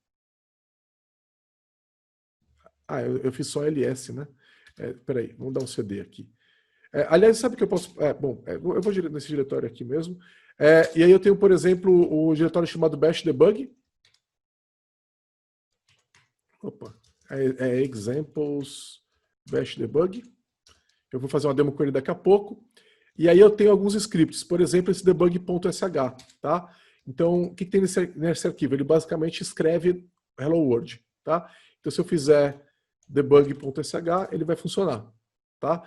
Eu fiz só ls, né? Peraí, vamos dar um cd aqui. Aliás, sabe que eu posso... eu vou nesse diretório aqui mesmo. E aí eu tenho, por exemplo, o diretório chamado bash debug. Opa, examples bash debug. Eu vou fazer uma demo com ele daqui a pouco. E aí eu tenho alguns scripts, por exemplo, esse debug.sh, tá? Então, o que tem nesse arquivo? Ele basicamente escreve Hello World, tá? Então, se eu fizer debug.sh, ele vai funcionar, tá?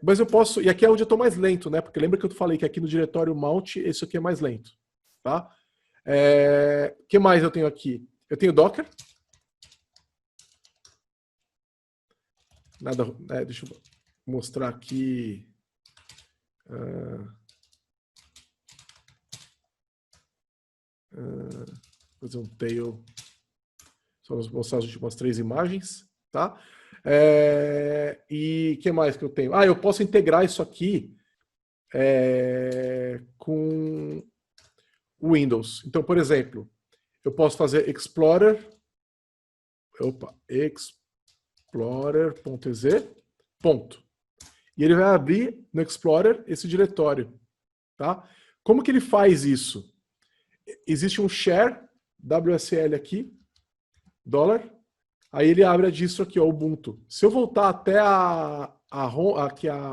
Mas eu posso... E aqui é onde eu estou mais lento, né? Porque lembra que eu falei que aqui no diretório mount, isso aqui é mais lento, tá? O que mais eu tenho aqui? Eu tenho Docker. Deixa eu mostrar aqui... fazer um tail, só vamos mostrar as últimas 3 imagens, tá? E o que mais que eu tenho? Eu posso integrar isso aqui com o Windows. Então, por exemplo, eu posso fazer explorer.exe, ponto. E ele vai abrir no Explorer esse diretório, tá? Como que ele faz isso? Existe um share WSL aqui, $, aí ele abre a distro aqui, ó, Ubuntu. Se eu voltar até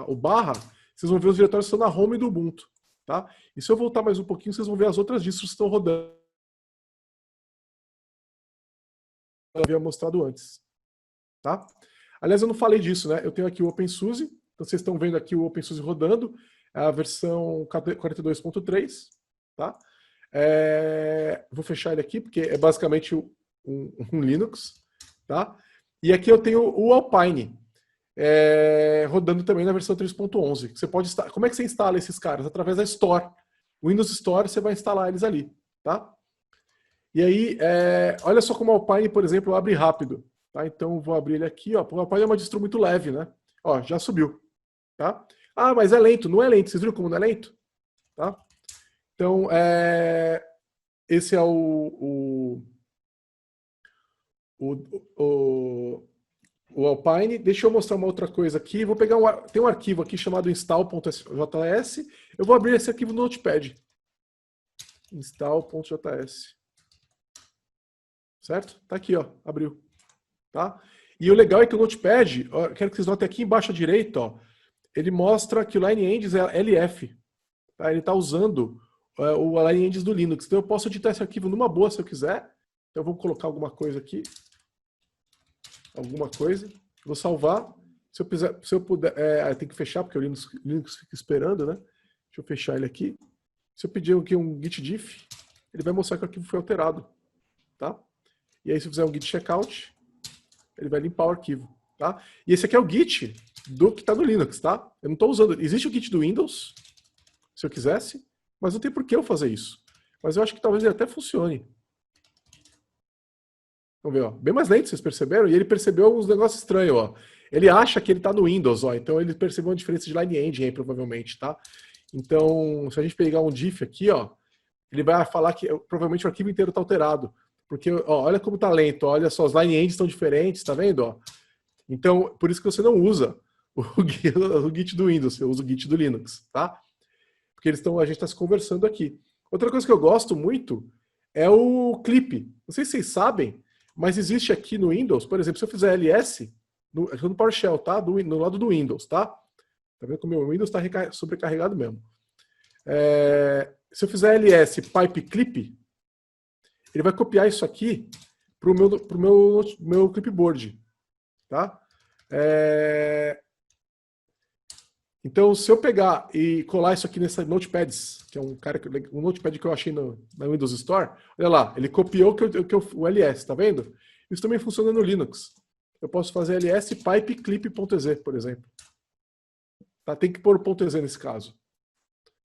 o barra, vocês vão ver os diretórios que estão na home do Ubuntu, tá? E se eu voltar mais um pouquinho, vocês vão ver as outras distros que estão rodando. Eu havia mostrado antes, tá? Aliás, eu não falei disso, né? Eu tenho aqui o OpenSUSE, então vocês estão vendo aqui o OpenSUSE rodando, é a versão 42.3, tá? Vou fechar ele aqui, porque é basicamente um Linux, tá? E aqui eu tenho o Alpine, rodando também na versão 3.11. Você pode instalar. Como é que você instala esses caras? Através da Store. Windows Store, você vai instalar eles ali, tá? E aí, olha só como o Alpine, por exemplo, abre rápido, tá? Então, vou abrir ele aqui, ó. O Alpine é uma distro muito leve, né? Ó, já subiu, tá? Mas é lento. Não é lento. Vocês viram como não é lento? Tá? Então, esse é o Alpine. Deixa eu mostrar uma outra coisa aqui. Vou pegar tem um arquivo aqui chamado install.js. Eu vou abrir esse arquivo no Notepad. Install.js. Certo? Tá aqui, ó. Abriu. Tá? E o legal é que o Notepad, ó, quero que vocês notem aqui embaixo à direita, ó, ele mostra que o LineEngines é LF. Tá? Ele está usando o LineEngines do Linux. Então eu posso editar esse arquivo numa boa se eu quiser. Então eu vou colocar alguma coisa aqui. Vou salvar. Se eu puder, tem que fechar, porque o Linux fica esperando, né? Deixa eu fechar ele aqui. Se eu pedir aqui um git diff, ele vai mostrar que o arquivo foi alterado, tá? E aí se eu fizer um git checkout, ele vai limpar o arquivo, tá? E esse aqui é o git do que está no Linux, tá? Eu não estou usando. Existe o git do Windows, se eu quisesse, mas não tem por que eu fazer isso. Mas eu acho que talvez ele até funcione. Vamos ver, ó. Bem mais lento, vocês perceberam? E ele percebeu uns negócios estranhos, ó. Ele acha que ele está no Windows, ó. Então ele percebeu uma diferença de LineEngine aí, provavelmente, tá? Então, se a gente pegar um diff aqui, ó, ele vai falar que provavelmente o arquivo inteiro está alterado. Porque, ó, olha como está lento, ó, olha só, os LineEngines estão diferentes, tá vendo? Ó? Então, por isso que você não usa o Git do Windows, você usa o Git do Linux, tá? Porque a gente está se conversando aqui. Outra coisa que eu gosto muito é o clip. Não sei se vocês sabem, mas existe aqui no Windows, por exemplo, se eu fizer ls, no PowerShell, tá? No lado do Windows, tá? Tá vendo que o meu Windows está sobrecarregado mesmo. Se eu fizer ls pipe clip, ele vai copiar isso aqui para o meu clipboard, tá? Então, se eu pegar e colar isso aqui nessa Notepads, que é um Notepad que eu achei na Windows Store, olha lá, ele copiou o ls, tá vendo? Isso também funciona no Linux. Eu posso fazer ls pipe clip.exe, por exemplo. Tá? Tem que pôr o .exe nesse caso.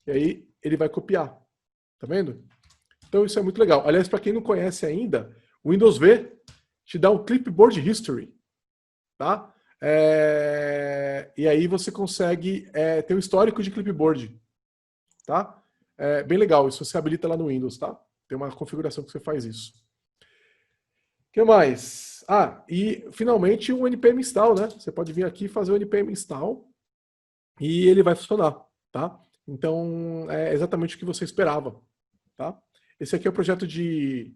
E aí ele vai copiar. Tá vendo? Então isso é muito legal. Aliás, para quem não conhece ainda, o Windows V te dá um Clipboard History. Tá? E aí você consegue ter um histórico de clipboard. Tá? Bem legal. Isso você habilita lá no Windows. Tá? Tem uma configuração que você faz isso. O que mais? E finalmente um npm install, né? Você pode vir aqui e fazer o npm install e ele vai funcionar, tá? Então é exatamente o que você esperava, tá? Esse aqui é o projeto de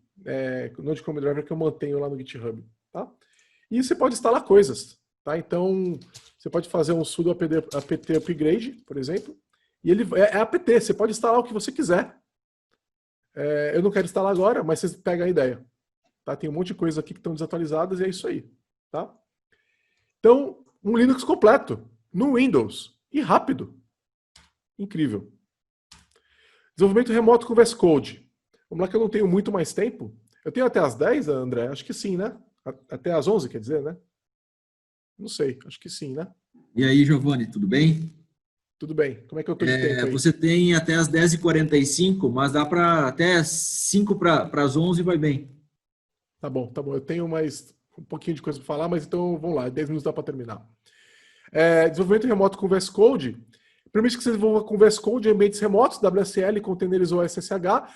Node Chrome Driver que eu mantenho lá no GitHub, tá? E você pode instalar coisas, tá? Então você pode fazer um sudo apt upgrade, por exemplo, e ele é apt, você pode instalar o que você quiser. Eu não quero instalar agora, mas você pega a ideia. Tá? Tem um monte de coisas aqui que estão desatualizadas e é isso aí. Tá? Então, um Linux completo, no Windows, e rápido. Incrível. Desenvolvimento remoto com VS Code. Vamos lá que eu não tenho muito mais tempo. Eu tenho até as 10, André? Acho que sim, né? Até as 11, quer dizer, né? Não sei, acho que sim, né? E aí, Giovanni, tudo bem? Tudo bem. Como é que eu tô de tempo aí? Você tem até as 10h45, mas dá para até 5 para as 11 vai bem. Tá bom, tá bom. Eu tenho mais um pouquinho de coisa para falar, mas então vamos lá, 10 minutos dá para terminar. Desenvolvimento remoto com VS Code. Permite que você desenvolva com VS Code em ambientes remotos, WSL, containers ou SSH.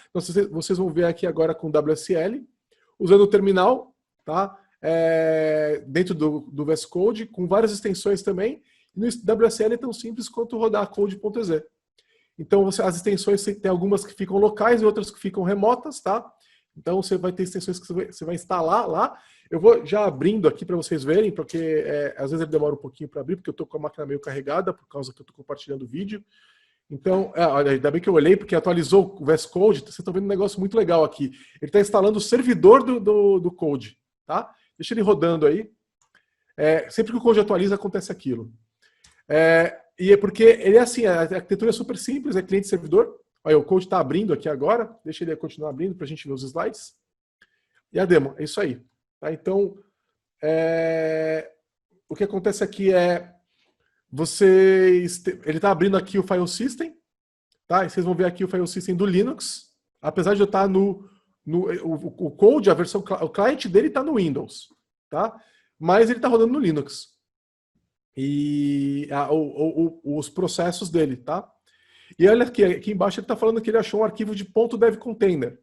Então, vocês vão ver aqui agora com WSL, usando o terminal, tá? Dentro do VS Code, com várias extensões também. E no WSL é tão simples quanto rodar code.exe. Então, as extensões tem algumas que ficam locais e outras que ficam remotas, tá? Então, você vai ter extensões que você vai instalar lá. Eu vou já abrindo aqui para vocês verem, porque às vezes ele demora um pouquinho para abrir, porque eu estou com a máquina meio carregada, por causa que eu estou compartilhando o vídeo. Então, olha, ainda bem que eu olhei, porque atualizou o VS Code. Vocês estão vendo um negócio muito legal aqui. Ele está instalando o servidor do Code, tá? Deixa ele rodando aí. Sempre que o Code atualiza, acontece aquilo. E é porque ele é assim, a arquitetura é super simples, é cliente-servidor. Olha, o Code está abrindo aqui agora. Deixa ele continuar abrindo para a gente ver os slides. E a demo, é isso aí. Tá? Então, o que acontece aqui é ele está abrindo aqui o file system, tá? E vocês vão ver aqui o file system do Linux, apesar de eu estar o Code, a versão, o cliente dele está no Windows, tá? Mas ele está rodando no Linux. E os processos dele, tá? E olha aqui embaixo ele está falando que ele achou um arquivo de .dev container,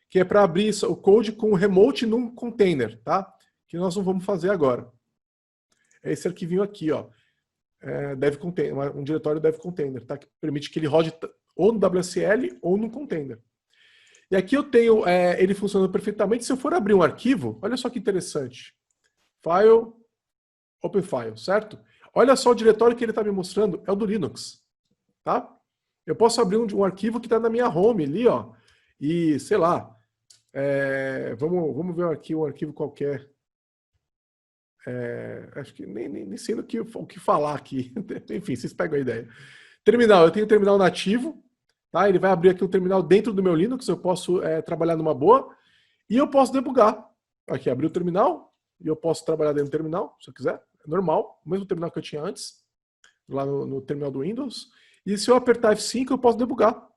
que é para abrir o code com o remote num container, tá? Que nós não vamos fazer agora. É esse arquivinho aqui, ó. Dev container, um diretório dev container, tá? Que permite que ele rode ou no WSL ou no container. E aqui eu tenho ele funcionando perfeitamente. Se eu for abrir um arquivo, olha só que interessante. File, Open File, certo? Olha só o diretório que ele está me mostrando, é o do Linux, tá? Eu posso abrir um arquivo que está na minha home ali, ó, e sei lá, vamos ver aqui um arquivo qualquer. Acho que nem sei o que falar aqui. Enfim, vocês pegam a ideia. Terminal, eu tenho terminal nativo, tá? Ele vai abrir aqui um terminal dentro do meu Linux, eu posso trabalhar numa boa, e eu posso debugar. Aqui, abrir o terminal, e eu posso trabalhar dentro do terminal, se eu quiser. É normal, o mesmo terminal que eu tinha antes, lá no terminal do Windows. E se eu apertar F5, eu posso debugar,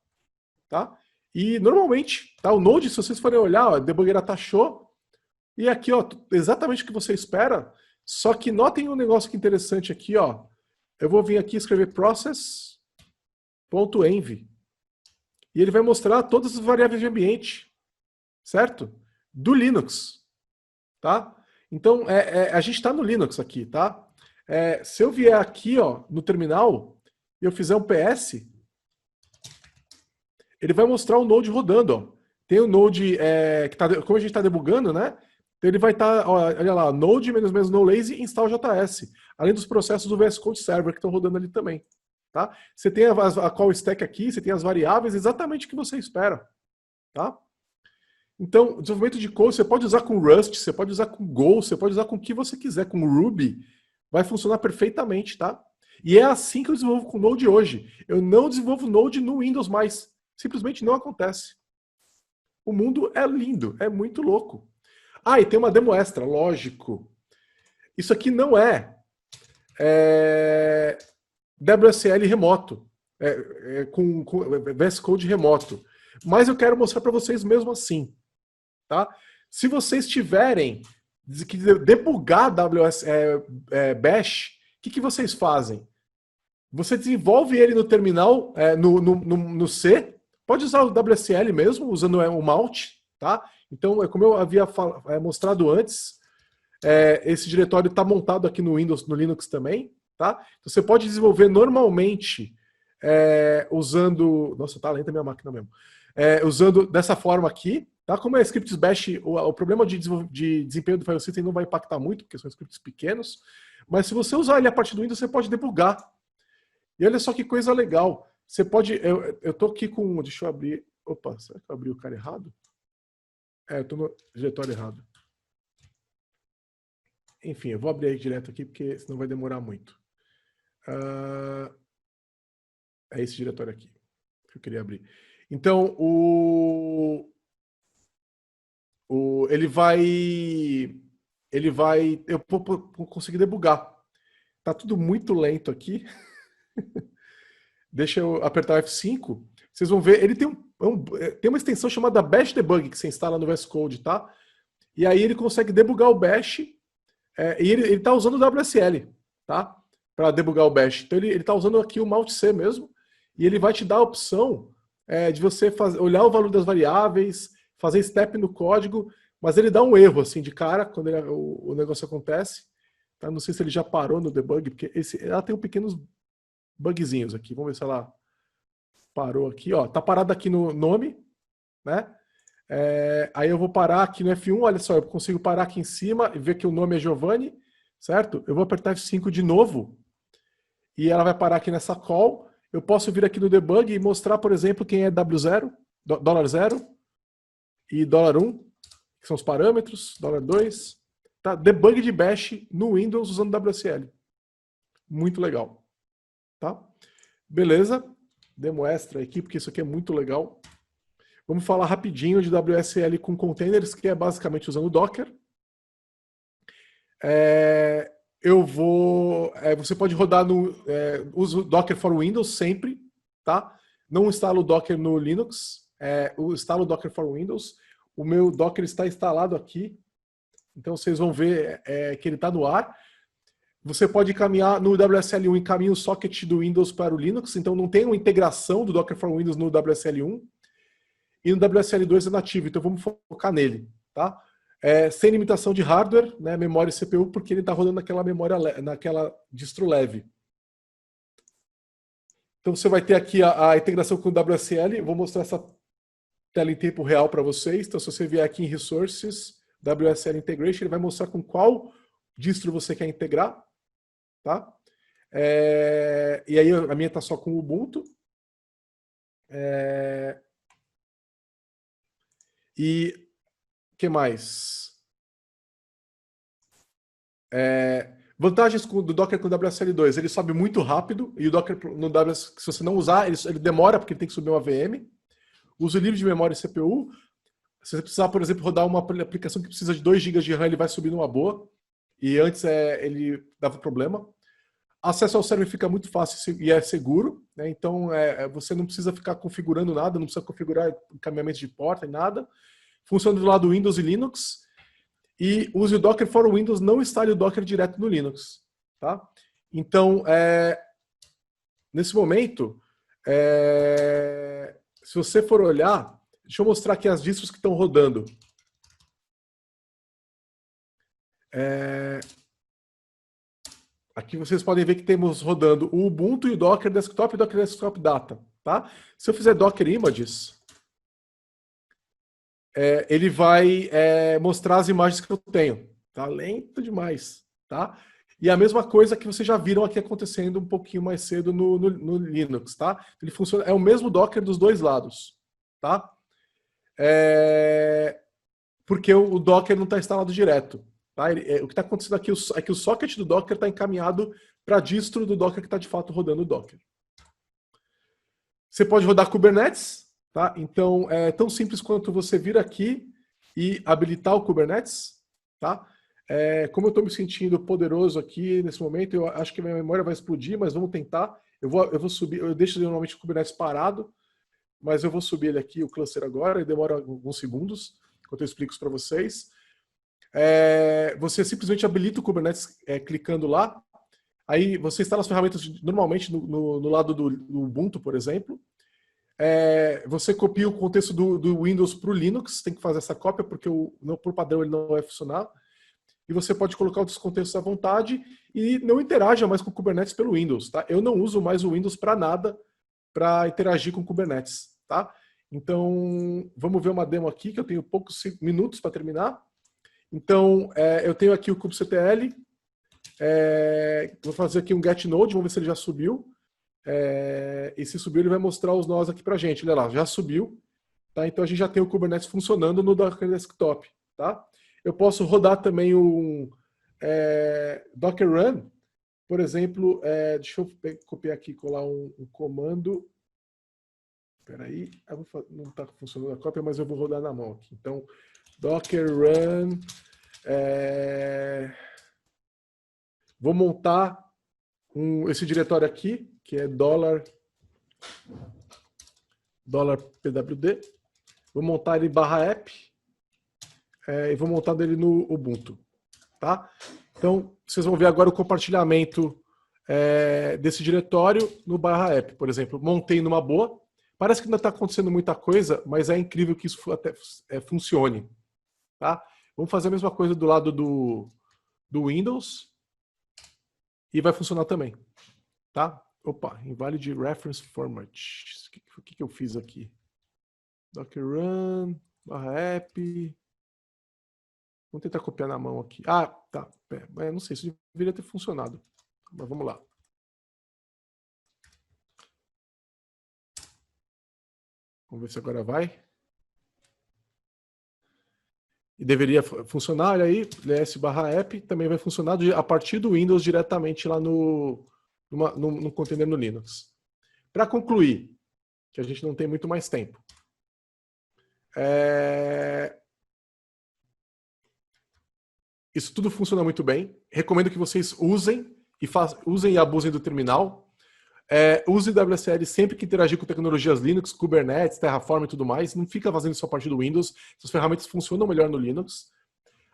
tá? E normalmente, tá? O Node, se vocês forem olhar, ó, a debugueira tá show. E aqui, ó, exatamente o que você espera. Só que notem um negócio que interessante aqui, ó. Eu vou vir aqui escrever process.env. E ele vai mostrar todas as variáveis de ambiente, certo? Do Linux, tá? Então, a gente está no Linux aqui, tá? Se eu vier aqui, ó, no terminal, e eu fizer um PS, ele vai mostrar o Node rodando, ó. Tem o Node, que tá, como a gente está debugando, né? Então ele vai estar, olha lá, Node -- no lazy install JS, além dos processos do VS Code Server que estão rodando ali também, tá? Você tem a call stack aqui, você tem as variáveis, exatamente o que você espera, tá? Então, desenvolvimento de code, você pode usar com Rust, você pode usar com Go, você pode usar com o que você quiser, com Ruby, vai funcionar perfeitamente, tá? E é assim que eu desenvolvo com Node hoje. Eu não desenvolvo Node no Windows mais. Simplesmente não acontece. O mundo é lindo, é muito louco. E tem uma demo extra, lógico. Isso aqui não é WSL remoto, com VS Code remoto. Mas eu quero mostrar para vocês mesmo assim. Tá? Se vocês tiverem que debugar Bash, o que vocês fazem? Você desenvolve ele no terminal, no C, pode usar o WSL mesmo, usando o mount, tá? Então, como eu havia mostrado antes, esse diretório está montado aqui no Windows, no Linux também, tá? Então, você pode desenvolver normalmente usando... Nossa, tá lenta a minha máquina mesmo. Usando dessa forma aqui, tá? Como é scripts bash, o problema de desempenho do file system não vai impactar muito, porque são scripts pequenos, Mas se você usar ele a partir do Windows, você pode debugar. E olha só que coisa legal. Você pode... Eu tô aqui com... Deixa eu abrir... Opa, será que eu abri o cara errado? Eu tô no diretório errado. Enfim, eu vou abrir aí direto aqui, porque senão vai demorar muito. É esse diretório aqui que eu queria abrir. Então, ele vai... Eu vou conseguir debugar. Tá tudo muito lento aqui. Deixa eu apertar F5. Vocês vão ver, ele tem, tem uma extensão chamada Bash Debug que você instala no VS Code, tá? E aí ele consegue debugar o Bash, e ele está usando o WSL, tá? Para debugar o Bash. Então ele está usando aqui o Malt C mesmo, e ele vai te dar a opção de você olhar o valor das variáveis, fazer step no código, mas ele dá um erro assim de cara quando o negócio acontece. Tá? Não sei se ele já parou no debug, porque ela tem pequenos bugzinhos aqui. Vamos ver se ela parou aqui. Ó, tá parado aqui no nome, né? Aí eu vou parar aqui no F1, olha só, eu consigo parar aqui em cima e ver que o nome é Giovanni, certo? Eu vou apertar F5 de novo e ela vai parar aqui nessa call. Eu posso vir aqui no debug e mostrar, por exemplo, quem é W0, $0 e $1, que são os parâmetros, $2. Tá? Debug de Bash no Windows usando WSL. Muito legal. Tá? Beleza? Demo extra aqui, porque isso aqui é muito legal. Vamos falar rapidinho de WSL com containers, que é basicamente usando Docker. Você pode rodar uso Docker for Windows sempre, tá? Não instalo o Docker no Linux, eu instalo o Docker for Windows. O meu Docker está instalado aqui, então vocês vão ver que ele está no ar. Você pode encaminhar no WSL1, encaminha o socket do Windows para o Linux, então não tem uma integração do Docker for Windows no WSL1. E no WSL2 é nativo, então vamos focar nele, tá? Sem limitação de hardware, né, memória e CPU, porque ele está rodando naquela distro leve. Então você vai ter aqui a integração com o WSL. Vou mostrar essa tela em tempo real para vocês. Então se você vier aqui em Resources, WSL Integration, ele vai mostrar com qual distro você quer integrar, tá? E aí a minha está só com o Ubuntu. E o que mais? Vantagens do Docker com o WSL2. Ele sobe muito rápido, e o Docker no WSL, se você não usar, ele demora, porque ele tem que subir uma VM. Uso livre de memória e CPU. Se você precisar, por exemplo, rodar uma aplicação que precisa de 2 GB de RAM, ele vai subir numa boa. E antes ele dava problema. Acesso ao server fica muito fácil e é seguro, né? Então você não precisa ficar configurando nada, não precisa configurar encaminhamento de porta e nada. Funciona do lado Windows e Linux. E use o Docker for Windows, não instale o Docker direto no Linux. Tá? Então, nesse momento, se você for olhar, deixa eu mostrar aqui as distros que estão rodando. Aqui vocês podem ver que temos rodando o Ubuntu e o Docker Desktop e o Docker Desktop Data. Tá? Se eu fizer Docker Images, ele vai mostrar as imagens que eu tenho. Tá lento demais. Tá? E a mesma coisa que vocês já viram aqui acontecendo um pouquinho mais cedo no Linux. Tá? Ele funciona, é o mesmo Docker dos dois lados. Tá? Porque o Docker não está instalado direto. Tá? O que está acontecendo aqui é que o socket do Docker está encaminhado para a distro do Docker que está de fato rodando o Docker. Você pode rodar Kubernetes. Tá? Então, é tão simples quanto você vir aqui e habilitar o Kubernetes. Tá? Como eu estou me sentindo poderoso aqui nesse momento, eu acho que minha memória vai explodir, mas vamos tentar. Eu vou subir, eu deixo normalmente o Kubernetes parado, mas eu vou subir ele aqui, o cluster agora, e demora alguns segundos, enquanto eu explico isso para vocês. Você simplesmente habilita o Kubernetes clicando lá. Aí você instala as ferramentas normalmente no lado do Ubuntu, por exemplo. Você copia o contexto do Windows para o Linux, tem que fazer essa cópia, porque por padrão ele não vai funcionar. E você pode colocar outros contextos à vontade e não interaja mais com o Kubernetes pelo Windows. Tá? Eu não uso mais o Windows para nada para interagir com o Kubernetes. Tá? Então, vamos ver uma demo aqui, que eu tenho poucos minutos para terminar. Então, eu tenho aqui o kubectl, Vou fazer aqui um get node, vamos ver se ele já subiu. E se subiu, ele vai mostrar os nós aqui para a gente. Olha lá, já subiu. Tá? Então a gente já tem o Kubernetes funcionando no Docker Desktop. Tá? Eu posso rodar também um Docker Run, por exemplo, deixa eu copiar aqui e colar um comando. Espera aí, não está funcionando a cópia, mas eu vou rodar na mão aqui. Então, Docker Run. Vou montar esse diretório aqui, que é $pwd. Vou montar ele /app e vou montar ele no Ubuntu. Tá? Então, vocês vão ver agora o compartilhamento desse diretório no /app, por exemplo. Montei numa boa. Parece que ainda está acontecendo muita coisa, mas é incrível que isso até funcione. Tá? Vamos fazer a mesma coisa do lado do Windows. E vai funcionar também. Tá? Opa, invalid reference format. O que eu fiz aqui? Docker run, /app. Vamos tentar copiar na mão aqui. Ah, tá. Não sei, isso deveria ter funcionado. Mas vamos lá. Vamos ver se agora vai. E deveria funcionar, olha aí, ls/app também vai funcionar a partir do Windows diretamente lá no container no Linux. Para concluir, que a gente não tem muito mais tempo. Isso tudo funciona muito bem. Recomendo que vocês usem e abusem do terminal. Use WSL sempre que interagir com tecnologias Linux, Kubernetes, Terraform e tudo mais. Não fica fazendo isso a partir do Windows. Essas ferramentas funcionam melhor no Linux.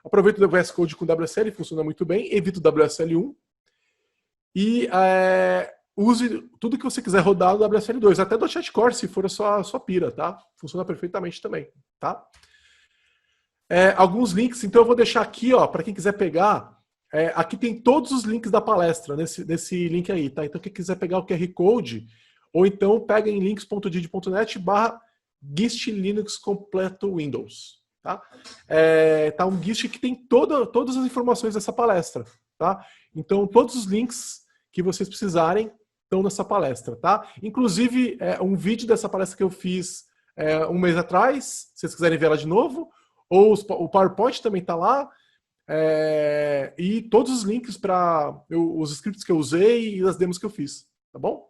Aproveite o VS Code com WSL, funciona muito bem. Evite o WSL1. E use tudo que você quiser rodar no WSL2. Até do .NET Core, se for a sua pira, tá? Funciona perfeitamente também, tá? Alguns links, então eu vou deixar aqui, ó, para quem quiser pegar. Aqui tem todos os links da palestra, nesse link aí, tá? Então quem quiser pegar o QR Code, ou então pega em links.did.net/Gist Linux completo Windows, tá? Tá um Gist que tem todas as informações dessa palestra, tá? Então todos os links que vocês precisarem estão nessa palestra, tá? Inclusive um vídeo dessa palestra que eu fiz um mês atrás, se vocês quiserem ver ela de novo, ou o PowerPoint também está lá, e todos os links para os scripts que eu usei e as demos que eu fiz, tá bom?